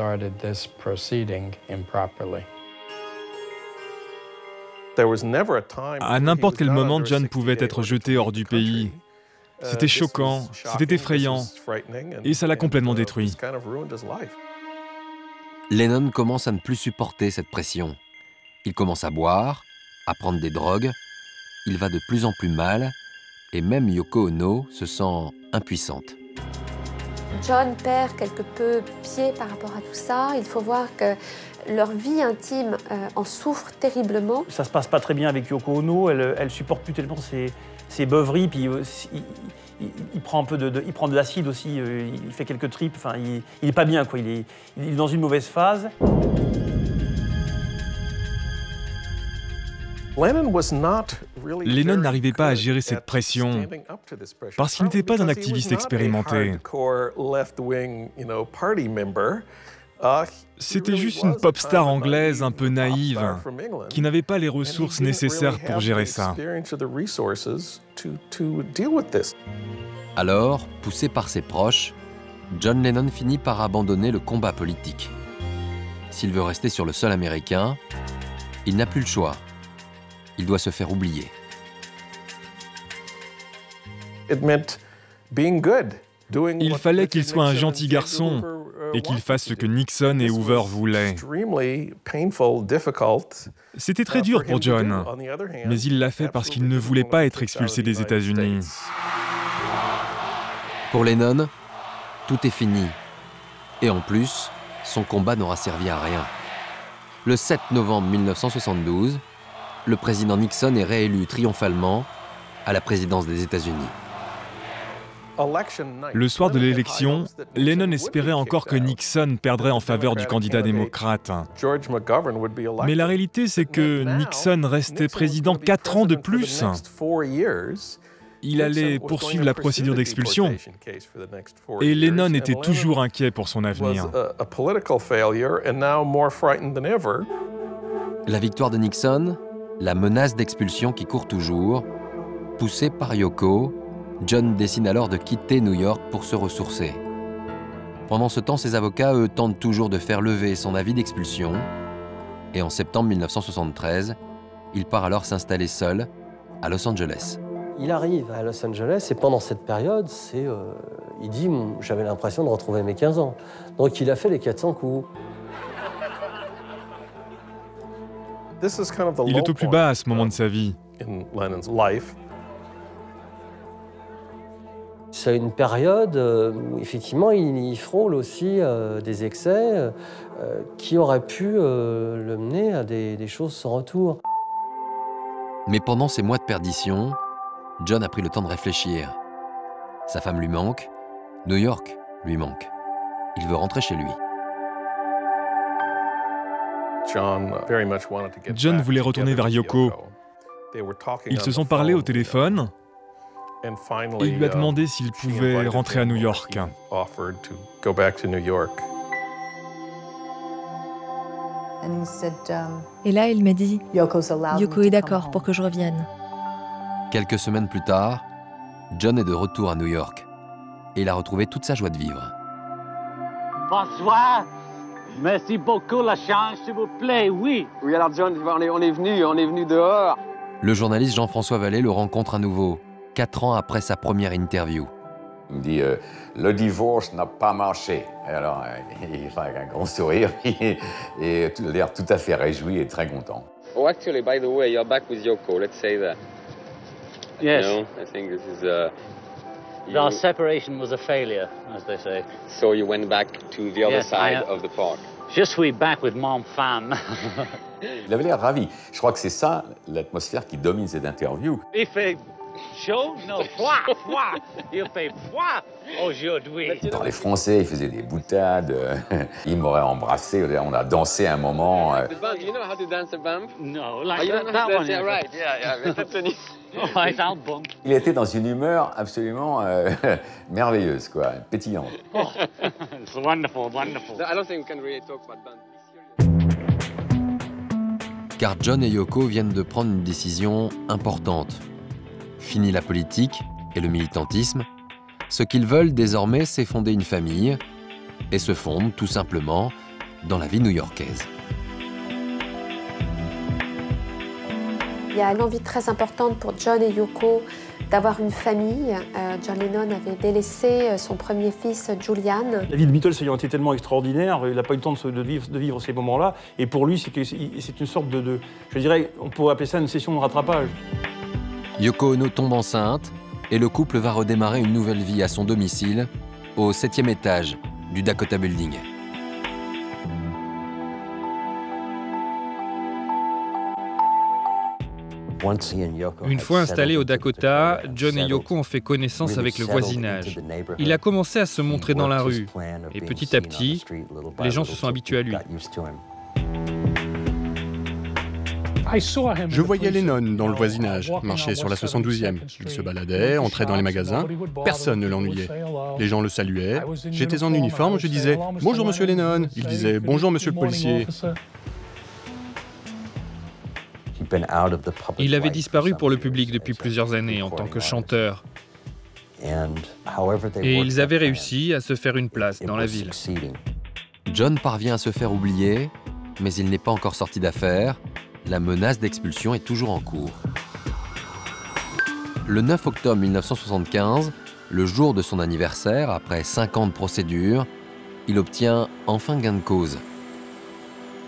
À n'importe quel moment, John pouvait être jeté hors du pays. C'était choquant, c'était effrayant, et ça l'a complètement détruit. Lennon commence à ne plus supporter cette pression. Il commence à boire, à prendre des drogues. Il va de plus en plus mal, et même Yoko Ono se sent impuissante. John perd quelque peu pied par rapport à tout ça. Il faut voir que leur vie intime en souffre terriblement. Ça se passe pas très bien avec Yoko Ono. Elle supporte plus tellement ses beuveries. Puis il prend un peu il prend de l'acide aussi. Il fait quelques tripes. Enfin, il est pas bien, quoi. Il est dans une mauvaise phase. Lennon n'arrivait pas à gérer cette pression parce qu'il n'était pas un activiste expérimenté. C'était juste une pop star anglaise un peu naïve qui n'avait pas les ressources nécessaires pour gérer ça. Alors, poussé par ses proches, John Lennon finit par abandonner le combat politique. S'il veut rester sur le sol américain, il n'a plus le choix. Il doit se faire oublier. Il fallait qu'il soit un gentil garçon et qu'il fasse ce que Nixon et Hoover voulaient. C'était très dur pour John, mais il l'a fait parce qu'il ne voulait pas être expulsé des États-Unis. Pour Lennon, tout est fini. Et en plus, son combat n'aura servi à rien. Le 7 novembre 1972, le président Nixon est réélu triomphalement à la présidence des États-Unis. Le soir de l'élection, Lennon espérait encore que Nixon perdrait en faveur du candidat démocrate. Mais la réalité, c'est que Nixon restait président 4 ans de plus. Il allait poursuivre la procédure d'expulsion. Et Lennon était toujours inquiet pour son avenir. La victoire de Nixon, la menace d'expulsion qui court toujours, poussé par Yoko, John décide alors de quitter New York pour se ressourcer. Pendant ce temps, ses avocats, eux, tentent toujours de faire lever son avis d'expulsion. Et en septembre 1973, il part alors s'installer seul à Los Angeles. Il arrive à Los Angeles et pendant cette période, il dit « j'avais l'impression de retrouver mes 15 ans ». Donc il a fait les 400 coups. Il est au plus bas à ce moment de sa vie. C'est une période où effectivement il frôle aussi des excès qui auraient pu le mener à des choses sans retour. Mais pendant ces mois de perdition, John a pris le temps de réfléchir. Sa femme lui manque, New York lui manque. Il veut rentrer chez lui. John voulait retourner vers Yoko. Ils se sont parlé au téléphone et il lui a demandé s'il pouvait rentrer à New York. Et là, il m'a dit « Yoko est d'accord pour que je revienne ». Quelques semaines plus tard, John est de retour à New York et il a retrouvé toute sa joie de vivre. Bonsoir. Merci beaucoup, la chance, s'il vous plaît, oui. Oui, alors John, on est venu dehors. Le journaliste Jean-François Vallée le rencontre à nouveau, 4 ans après sa première interview. Il me dit le divorce n'a pas marché. Et alors, il fait avec un grand sourire et l'air tout à fait réjoui et très content. Oh, actually, by the way, you're back with Yoko. Let's say that. Yes. You know, I think this is. Our separation was a failure, as they say. So you went back to the other side of the park. Je suis back with mon femme. Il avait l'air ravi. Je crois que c'est ça l'atmosphère qui domine cette interview. Il fait chaud? Non, froid. Il fait froid aujourd'hui. Dans les Français, ils faisaient des boutades. Ils m'auraient embrassé. On a dansé un moment. The bump, you know how to dance a bump? No, like you know that one. Yeah, right. Yeah. Right, I'll bump. Il était dans une humeur absolument merveilleuse, quoi, pétillante. Oh, it's wonderful. No, I don't think we can really talk about bump. Car John et Yoko viennent de prendre une décision importante. Fini la politique et le militantisme. Ce qu'ils veulent désormais, c'est fonder une famille et se fondent tout simplement dans la vie new-yorkaise. Il y a une envie très importante pour John et Yoko d'avoir une famille. John Lennon avait délaissé son premier fils, Julian. La vie de Beatles ayant été tellement extraordinaire, il n'a pas eu le temps de vivre ces moments-là. Et pour lui, c'est une sorte je dirais, on pourrait appeler ça une session de rattrapage. Yoko Ono tombe enceinte et le couple va redémarrer une nouvelle vie à son domicile, au 7e étage du Dakota Building. Une fois installés au Dakota, John et Yoko ont fait connaissance avec le voisinage. Il a commencé à se montrer dans la rue, et petit à petit, les gens se sont habitués à lui. Je voyais Lennon dans le voisinage, marcher sur la 72e. Il se baladait, entrait dans les magasins. Personne ne l'ennuyait. Les gens le saluaient. J'étais en uniforme, je disais « Bonjour, monsieur Lennon ». Il disait « Bonjour, monsieur le policier ». Il avait disparu pour le public depuis plusieurs années en tant que chanteur. Et ils avaient réussi à se faire une place dans la ville. John parvient à se faire oublier, mais il n'est pas encore sorti d'affaire. La menace d'expulsion est toujours en cours. Le 9 octobre 1975, le jour de son anniversaire, après 5 ans de procédure, il obtient enfin gain de cause.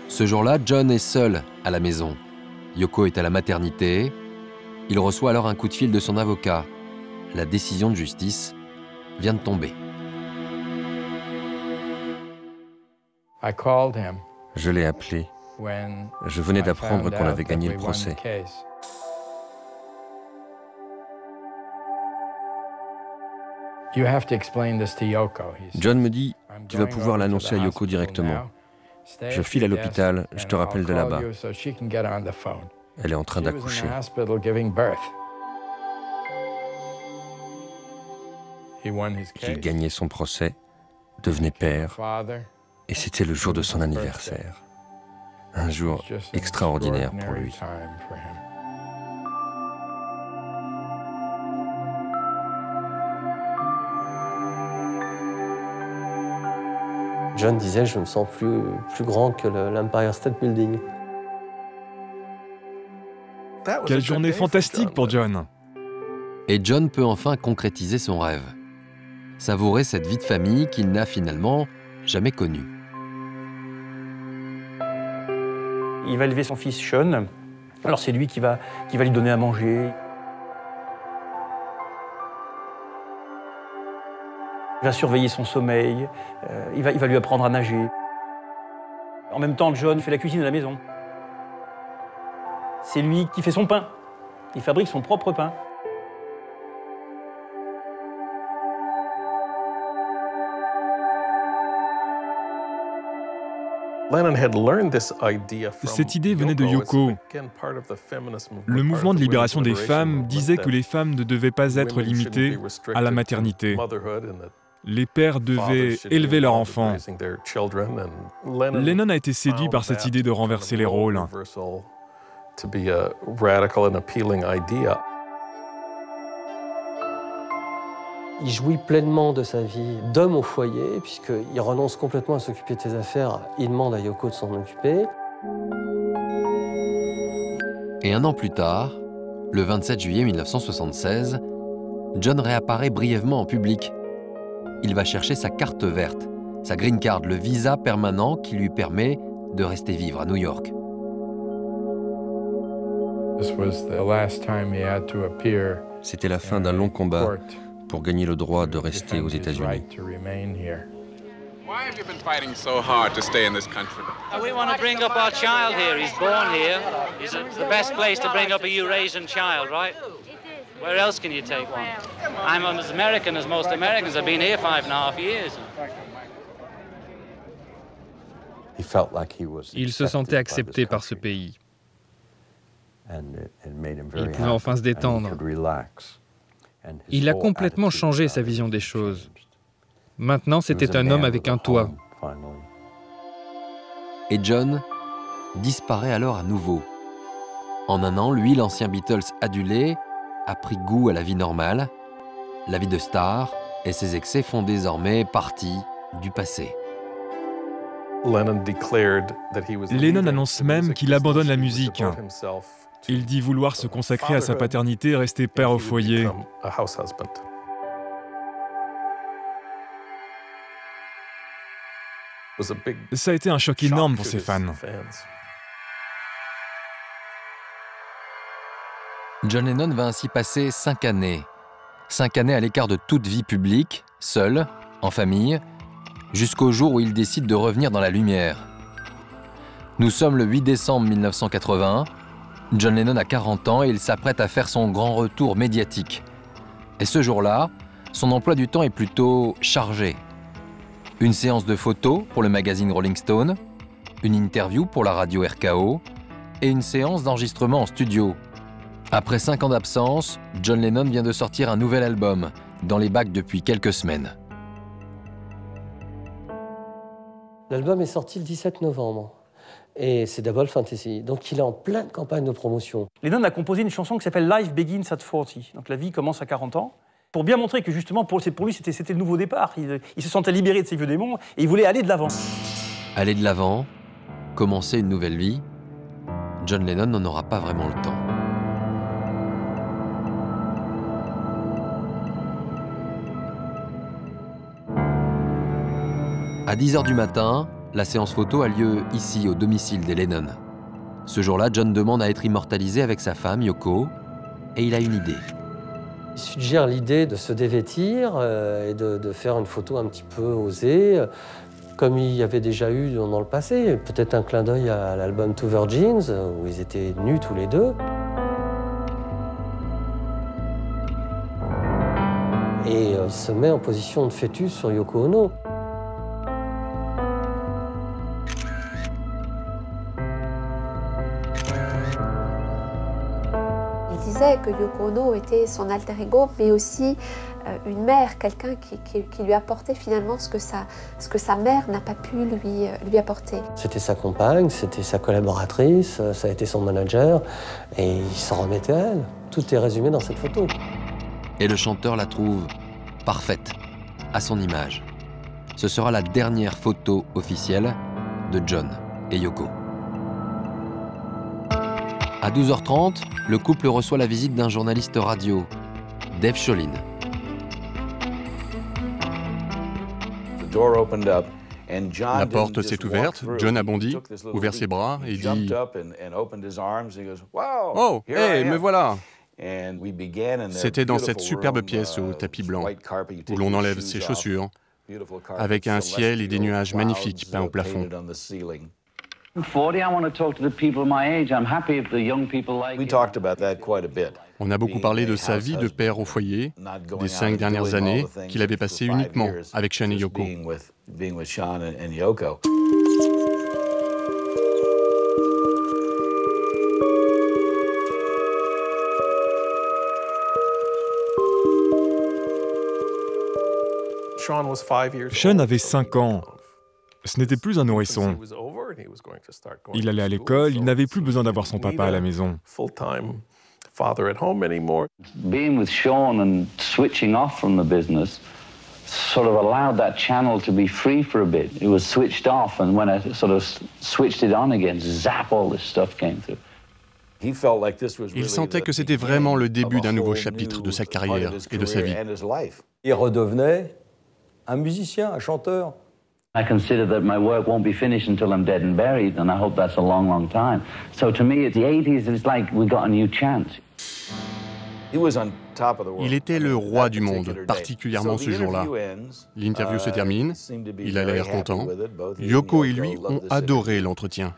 Ce jour-là, John est seul à la maison. Yoko est à la maternité. Il reçoit alors un coup de fil de son avocat. La décision de justice vient de tomber. Je l'ai appelé. Je venais d'apprendre qu'on avait gagné le procès. John me dit, tu vas pouvoir l'annoncer à Yoko directement. Je file à l'hôpital, je te rappelle de là-bas. Elle est en train d'accoucher. Il gagnait son procès, devenait père, et c'était le jour de son anniversaire. Un jour extraordinaire pour lui. John disait, je me sens plus grand que l'Empire State Building. Quelle journée fantastique pour John. Et John peut enfin concrétiser son rêve. Savourer cette vie de famille qu'il n'a finalement jamais connue. Il va élever son fils Sean. Alors c'est lui qui va lui donner à manger. Il va surveiller son sommeil, il va lui apprendre à nager. En même temps, John fait la cuisine à la maison. C'est lui qui fait son pain. Il fabrique son propre pain. Cette idée venait de Yoko. Le mouvement de libération des femmes disait que les femmes ne devaient pas être limitées à la maternité. Les pères devaient élever leurs enfants. Lennon a été séduit par cette idée de renverser les rôles. Il jouit pleinement de sa vie d'homme au foyer, puisqu'il renonce complètement à s'occuper de ses affaires. Il demande à Yoko de s'en occuper. Et un an plus tard, le 27 juillet 1976, John réapparaît brièvement en public. Il va chercher sa carte verte, sa green card, le visa permanent qui lui permet de rester vivre à New York. C'était la fin d'un long combat pour gagner le droit de rester aux États-Unis. Why have you been fighting so hard to stay in this country? We want to bring up our child here. He's born here. It's the best place to bring up a Eurasian child, right? Where else can you take one? I'm as American as most Americans. I've been here 5.5 years. Il se sentait accepté par ce pays. Il pouvait enfin se détendre. Il a complètement changé sa vision des choses. Maintenant, c'était un homme avec un toit. Et John disparaît alors à nouveau. En un an, lui, l'ancien Beatles adulé, a pris goût à la vie normale. La vie de star et ses excès font désormais partie du passé. Lennon annonce même qu'il abandonne la musique. Il dit vouloir se consacrer à sa paternité et rester père au foyer. Ça a été un choc énorme pour ses fans. John Lennon va ainsi passer 5 années. 5 années à l'écart de toute vie publique, seul, en famille, jusqu'au jour où il décide de revenir dans la lumière. Nous sommes le 8 décembre 1980. John Lennon a 40 ans et il s'apprête à faire son grand retour médiatique. Et ce jour-là, son emploi du temps est plutôt chargé. Une séance de photos pour le magazine Rolling Stone, une interview pour la radio RKO et une séance d'enregistrement en studio. Après 5 ans d'absence, John Lennon vient de sortir un nouvel album, dans les bacs depuis quelques semaines. L'album est sorti le 17 novembre. Et c'est Double Fantasy. Donc il est en pleine campagne de promotion. Lennon a composé une chanson qui s'appelle Life Begins at 40. Donc la vie commence à 40 ans. Pour bien montrer que justement, pour lui, c'était le nouveau départ. Il se sentait libéré de ses vieux démons et il voulait aller de l'avant. Aller de l'avant, commencer une nouvelle vie, John Lennon n'en aura pas vraiment le temps. À 10 h du matin, la séance photo a lieu ici, au domicile des Lennon. Ce jour-là, John demande à être immortalisé avec sa femme, Yoko, et il a une idée. Il suggère l'idée de se dévêtir et de faire une photo un petit peu osée, comme il y avait déjà eu dans le passé. Peut-être un clin d'œil à l'album Two Virgins, où ils étaient nus tous les deux. Et il se met en position de fœtus sur Yoko Ono. Il disait que Yoko Ono était son alter ego, mais aussi une mère, quelqu'un qui lui apportait finalement ce que sa mère n'a pas pu lui apporter. C'était sa compagne, c'était sa collaboratrice, ça a été son manager, et il s'en remettait à elle. Tout est résumé dans cette photo. Et le chanteur la trouve parfaite, à son image. Ce sera la dernière photo officielle de John et Yoko. À 12h30, le couple reçoit la visite d'un journaliste radio, Dave Cholin. La porte s'est ouverte, John a bondi, ouvert ses bras et dit « Oh, hey, me voilà !» C'était dans cette superbe pièce au tapis blanc, où l'on enlève ses chaussures, avec un ciel et des nuages magnifiques peints au plafond. On a beaucoup parlé de sa vie de père au foyer, des 5 dernières années qu'il avait passées uniquement avec Sean et Yoko. Sean avait 5 ans. Ce n'était plus un nourrisson. Il allait à l'école, il n'avait plus besoin d'avoir son papa à la maison. Being with Sean and switching off from the business sort of allowed that channel to be free for a bit. It was switched off, and when I sort of switched it on again, zap, all this stuff came through. Il sentait que c'était vraiment le début d'un nouveau chapitre de sa carrière et de sa vie. Il redevenait un musicien, un chanteur. I consider that my work won't be finished until I'm dead and buried, and I hope that's a long, long time. So to me, the 80s, it's like we got a new chance. Il était le roi du monde, particulièrement ce jour-là. L'interview se termine, il a l'air content. Yoko et lui ont adoré l'entretien.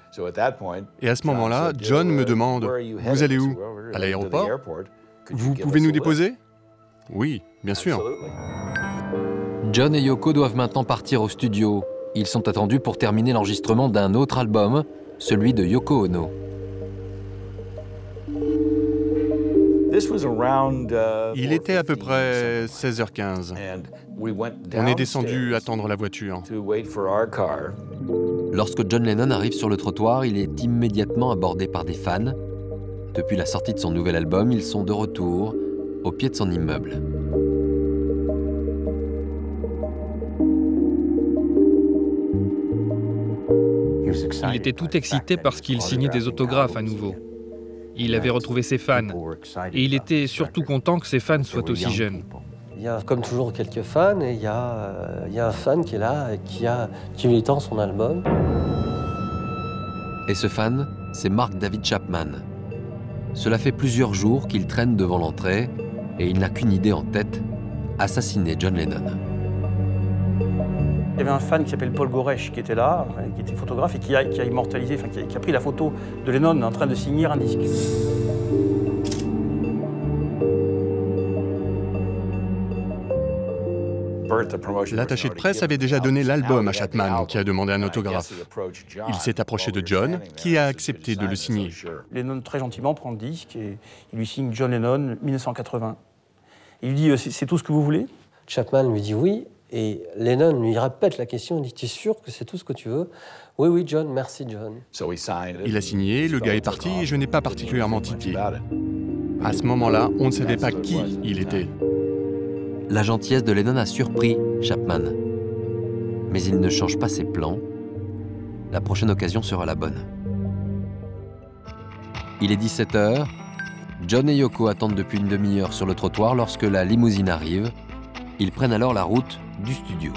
Et à ce moment-là, John me demande « Vous allez où? À l'aéroport? Vous pouvez nous déposer ?» Oui, bien sûr. John et Yoko doivent maintenant partir au studio. Ils sont attendus pour terminer l'enregistrement d'un autre album, celui de Yoko Ono. Il était à peu près 16h15. On est descendu attendre la voiture. Lorsque John Lennon arrive sur le trottoir, il est immédiatement abordé par des fans. Depuis la sortie de son nouvel album, ils sont de retour au pied de son immeuble. Il était tout excité parce qu'il signait des autographes à nouveau. Il avait retrouvé ses fans. Et il était surtout content que ses fans soient aussi jeunes. Il y a comme toujours quelques fans et il y a un fan qui est là et qui lui tend son album. Et ce fan, c'est Mark David Chapman. Cela fait plusieurs jours qu'il traîne devant l'entrée et il n'a qu'une idée en tête, assassiner John Lennon. Il y avait un fan qui s'appelle Paul Goresh qui était là, qui était photographe et qui a immortalisé, enfin qui a pris la photo de Lennon en train de signer un disque. L'attaché de presse avait déjà donné l'album à Chapman, qui a demandé un autographe. Il s'est approché de John, qui a accepté de le signer. Lennon, très gentiment, prend le disque et il lui signe John Lennon, 1980. Il lui dit « C'est tout ce que vous voulez ?» Chapman lui dit oui. Et Lennon lui répète la question, il dit « Tu es sûr que c'est tout ce que tu veux ?»« Oui, oui, John, merci, John. » Il a signé, le gars est parti et je n'ai pas particulièrement tiqué. À ce moment-là, on ne savait pas qui il était. La gentillesse de Lennon a surpris Chapman. Mais il ne change pas ses plans. La prochaine occasion sera la bonne. Il est 17 h. John et Yoko attendent depuis une demi-heure sur le trottoir lorsque la limousine arrive. Ils prennent alors la route du studio.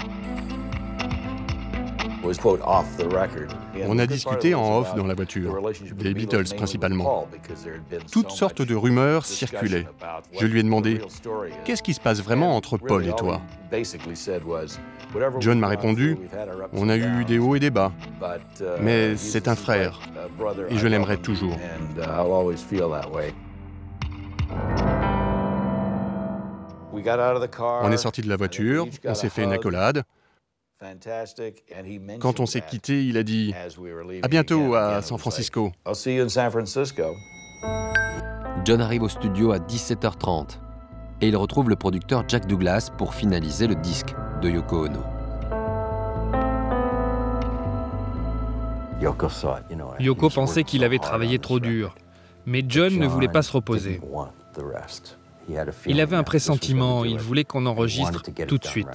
On a discuté en off dans la voiture, des Beatles principalement. Toutes sortes de rumeurs circulaient. Je lui ai demandé « Qu'est-ce qui se passe vraiment entre Paul et toi ?» John m'a répondu « On a eu des hauts et des bas, mais c'est un frère, et je l'aimerai toujours. » On est sorti de la voiture, on s'est fait une accolade. Quand on s'est quitté, il a dit « À bientôt à San Francisco ». John arrive au studio à 17h30 et il retrouve le producteur Jack Douglas pour finaliser le disque de Yoko Ono. Yoko pensait qu'il avait travaillé trop dur, mais John ne voulait pas se reposer. Il avait un pressentiment, il voulait qu'on enregistre tout de suite.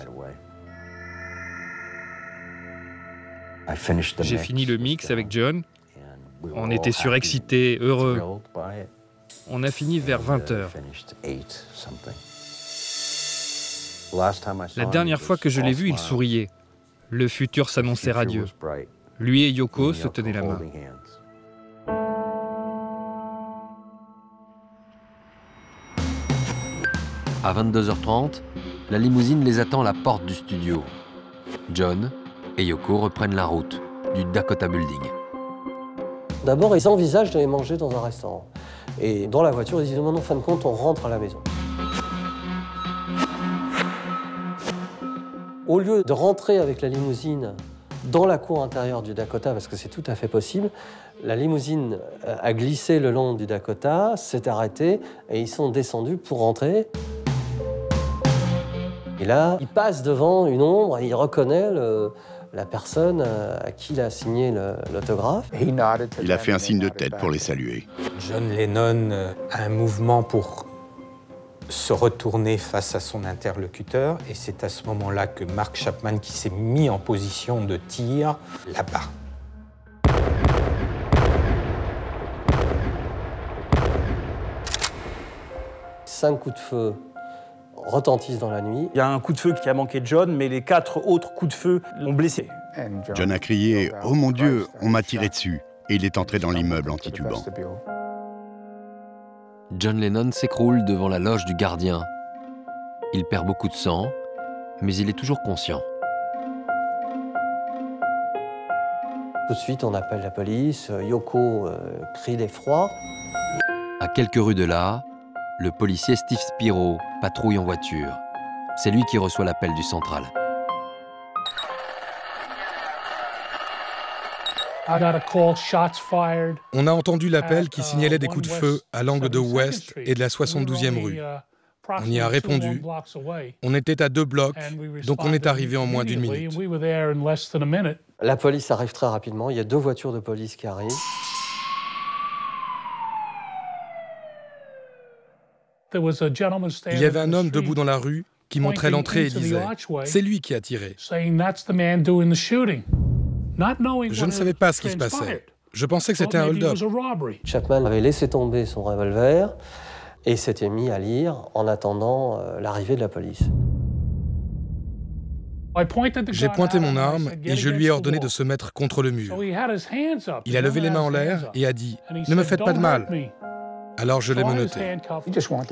J'ai fini le mix avec John. On était surexcités, heureux. On a fini vers 20h. La dernière fois que je l'ai vu, il souriait. Le futur s'annonçait radieux. Lui et Yoko se tenaient la main. À 22h30, la limousine les attend à la porte du studio. John et Yoko reprennent la route du Dakota Building. D'abord, ils envisagent d'aller manger dans un restaurant. Et dans la voiture, ils disent non, en fin de compte, on rentre à la maison. Au lieu de rentrer avec la limousine dans la cour intérieure du Dakota, parce que c'est tout à fait possible, la limousine a glissé le long du Dakota, s'est arrêtée, et ils sont descendus pour rentrer. Et là, il passe devant une ombre et il reconnaît la personne à qui il a signé l'autographe. Il a fait un signe de tête pour les saluer. John Lennon a un mouvement pour se retourner face à son interlocuteur, et c'est à ce moment-là que Mark Chapman qui s'est mis en position de tir là-bas. Cinq coups de feu retentissent dans la nuit. Il y a un coup de feu qui a manqué de John, mais les 4 autres coups de feu l'ont blessé. John a crié « Oh mon Dieu, on m'a tiré dessus !» et il est entré dans l'immeuble en titubant. John Lennon s'écroule devant la loge du gardien. Il perd beaucoup de sang, mais il est toujours conscient. Tout de suite, on appelle la police. Yoko crie d'effroi. À quelques rues de là, le policier Steve Spiro patrouille en voiture. C'est lui qui reçoit l'appel du central. On a entendu l'appel qui signalait des coups de feu à l'angle de West et de la 72e rue. On y a répondu. On était à 2 blocs, donc on est arrivé en moins d'1 minute. La police arrive très rapidement. Il y a 2 voitures de police qui arrivent. Il y avait un homme debout dans la rue qui montrait l'entrée et disait « C'est lui qui a tiré ». Je ne savais pas ce qui se passait. Je pensais que c'était un hold-up. Chapman avait laissé tomber son revolver et s'était mis à lire en attendant l'arrivée de la police. J'ai pointé mon arme et je lui ai ordonné de se mettre contre le mur. Il a levé les mains en l'air et a dit « Ne me faites pas de mal ». Alors je l'ai menotté.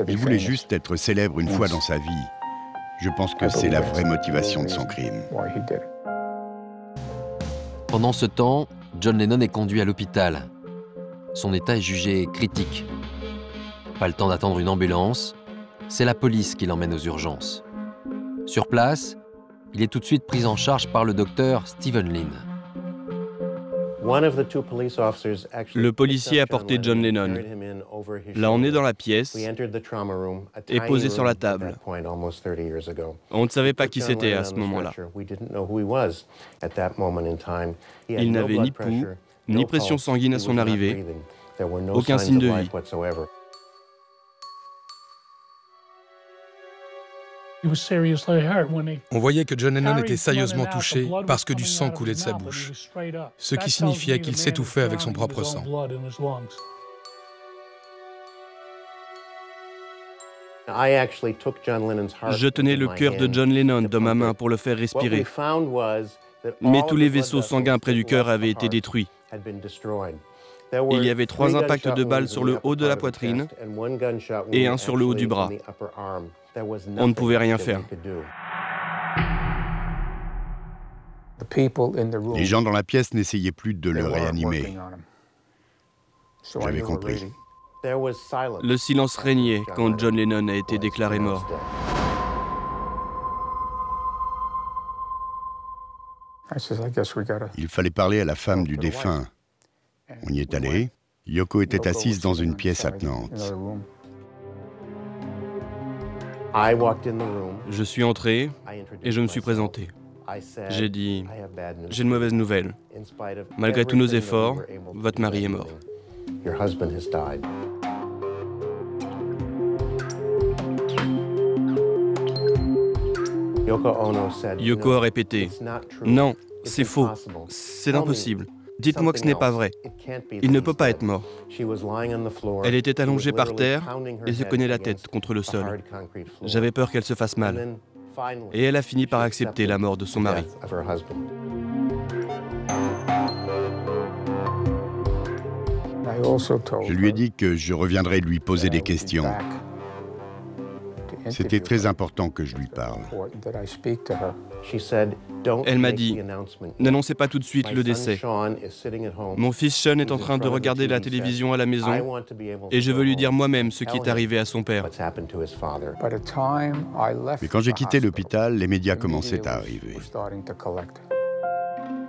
Il voulait juste être célèbre une fois dans sa vie. Je pense que c'est la vraie motivation de son crime. Pendant ce temps, John Lennon est conduit à l'hôpital. Son état est jugé critique. Pas le temps d'attendre une ambulance, c'est la police qui l'emmène aux urgences. Sur place, il est tout de suite pris en charge par le docteur Stephen Lynn. Le policier a porté John Lennon, l'a emmené dans la pièce et posé sur la table. On ne savait pas qui c'était à ce moment-là. Il n'avait ni pouls, ni pression sanguine à son arrivée, aucun signe de vie. On voyait que John Lennon était sérieusement touché parce que du sang coulait de sa bouche, ce qui signifiait qu'il s'étouffait avec son propre sang. Je tenais le cœur de John Lennon dans ma main pour le faire respirer. Mais tous les vaisseaux sanguins près du cœur avaient été détruits. Il y avait 3 impacts de balles sur le haut de la poitrine et un sur le haut du bras. On ne pouvait rien faire. Les gens dans la pièce n'essayaient plus de le réanimer. J'avais compris. Le silence régnait quand John Lennon a été déclaré mort. Il fallait parler à la femme du défunt. On y est allé. Yoko était assise dans une pièce attenante. Je suis entré et je me suis présenté. J'ai dit « J'ai une mauvaise nouvelle. Malgré tous nos efforts, votre mari est mort. » Yoko a répété « Non, c'est faux. C'est impossible. Dites-moi que ce n'est pas vrai. Il ne peut pas être mort. » Elle était allongée par terre et se cognait la tête contre le sol. J'avais peur qu'elle se fasse mal. Et elle a fini par accepter la mort de son mari. Je lui ai dit que je reviendrais lui poser des questions. C'était très important que je lui parle. Elle m'a dit « N'annoncez pas tout de suite le décès. Mon fils Sean est en train de regarder la télévision à la maison et je veux lui dire moi-même ce qui est arrivé à son père. » Mais quand j'ai quitté l'hôpital, les médias commençaient à arriver.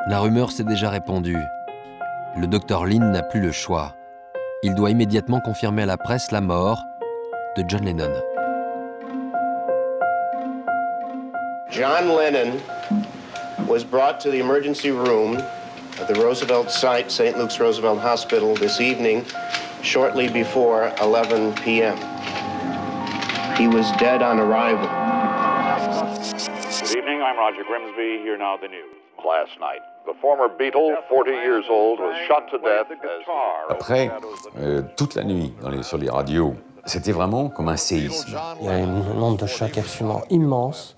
La rumeur s'est déjà répandue. Le docteur Lynn n'a plus le choix. Il doit immédiatement confirmer à la presse la mort de John Lennon. John Lennon was brought to the emergency room at the Roosevelt site, St. Luke's Roosevelt Hospital, this evening, shortly before 11 p.m. He was dead on arrival. Good evening, I'm Roger Grimsby. Here now the news. Last night, the former Beatle, 40 years old, was shot to death as... Après, toute la nuit, sur les radios, c'était vraiment comme un séisme. Il y a une onde de choc absolument immense,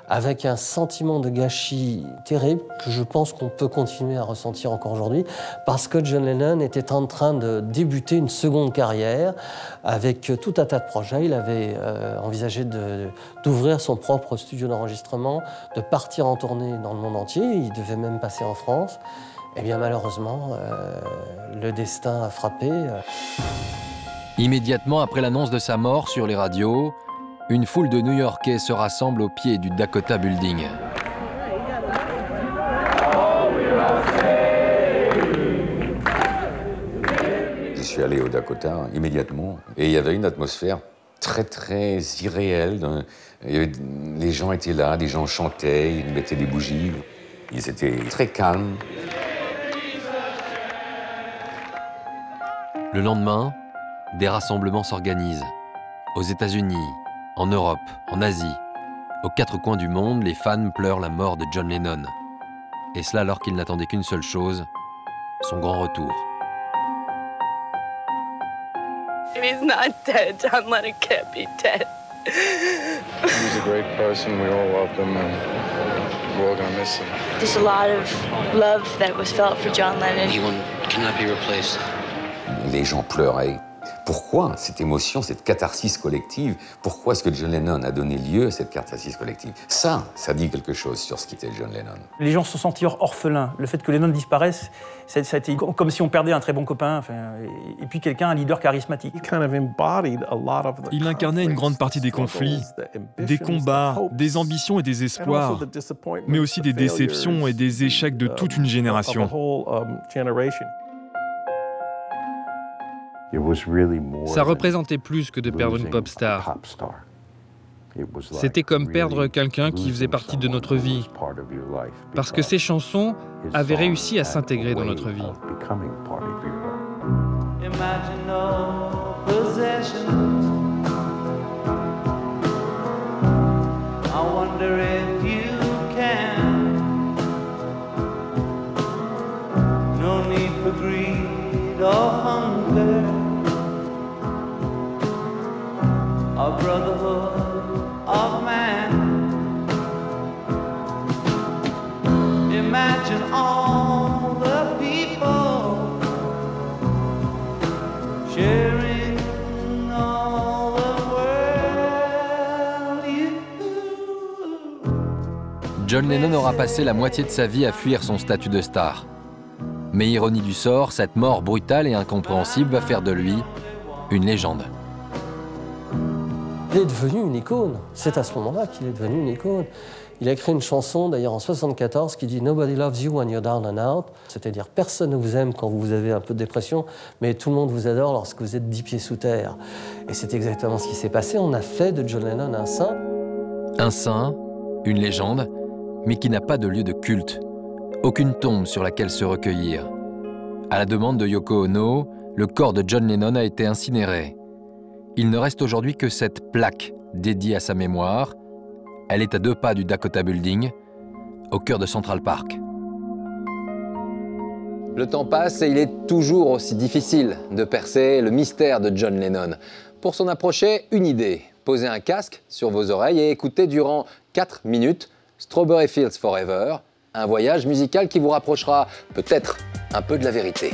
avec un sentiment de gâchis terrible que je pense qu'on peut continuer à ressentir encore aujourd'hui, parce que John Lennon était en train de débuter une seconde carrière avec tout un tas de projets. Il avait envisagé d'ouvrir son propre studio d'enregistrement, de partir en tournée dans le monde entier. Il devait même passer en France. Eh bien malheureusement, le destin a frappé. Immédiatement après l'annonce de sa mort sur les radios, une foule de New-Yorkais se rassemble au pied du Dakota Building. Je suis allé au Dakota immédiatement et il y avait une atmosphère très irréelle. Les gens étaient là, des gens chantaient, ils mettaient des bougies. Ils étaient très calmes. Le lendemain, des rassemblements s'organisent. Aux États-Unis, en Europe, en Asie, aux 4 coins du monde, les fans pleurent la mort de John Lennon. Et cela alors qu'ils n'attendaient qu'une seule chose, son grand retour. He's not dead. John Lennon can't be dead. He's a great person. We all loved him, and we're all gonna miss him. There's a lot of love that was felt for John Lennon. He cannot be replaced. Les gens pleuraient. Pourquoi cette émotion, cette catharsis collective? Pourquoi est-ce que John Lennon a donné lieu à cette catharsis collective? Ça dit quelque chose sur ce qu'était John Lennon. Les gens se sont sentis orphelins. Le fait que Lennon disparaisse, ça a été comme si on perdait un très bon copain, et puis quelqu'un, un leader charismatique. Il incarnait une grande partie des conflits, des combats, des ambitions et des espoirs, mais aussi des déceptions et des échecs de toute une génération. Ça représentait plus que de perdre une pop star. C'était comme perdre quelqu'un qui faisait partie de notre vie, parce que ces chansons avaient réussi à s'intégrer dans notre vie. A brotherhood of man. imagine all the people sharing all the world. John Lennon aura passé la moitié de sa vie à fuir son statut de star. Mais ironie du sort, cette mort brutale et incompréhensible va faire de lui une légende. Il est devenu une icône. C'est à ce moment-là qu'il est devenu une icône. Il a écrit une chanson, d'ailleurs en 1974, qui dit « Nobody loves you when you're down and out », c'est-à-dire personne ne vous aime quand vous avez un peu de dépression, mais tout le monde vous adore lorsque vous êtes 10 pieds sous terre. Et c'est exactement ce qui s'est passé. On a fait de John Lennon un saint. Un saint, une légende, mais qui n'a pas de lieu de culte. Aucune tombe sur laquelle se recueillir. À la demande de Yoko Ono, le corps de John Lennon a été incinéré. Il ne reste aujourd'hui que cette plaque dédiée à sa mémoire. Elle est à 2 pas du Dakota Building, au cœur de Central Park. Le temps passe et il est toujours aussi difficile de percer le mystère de John Lennon. Pour s'en approcher, une idée. Posez un casque sur vos oreilles et écoutez durant 4 minutes Strawberry Fields Forever, un voyage musical qui vous rapprochera peut-être un peu de la vérité.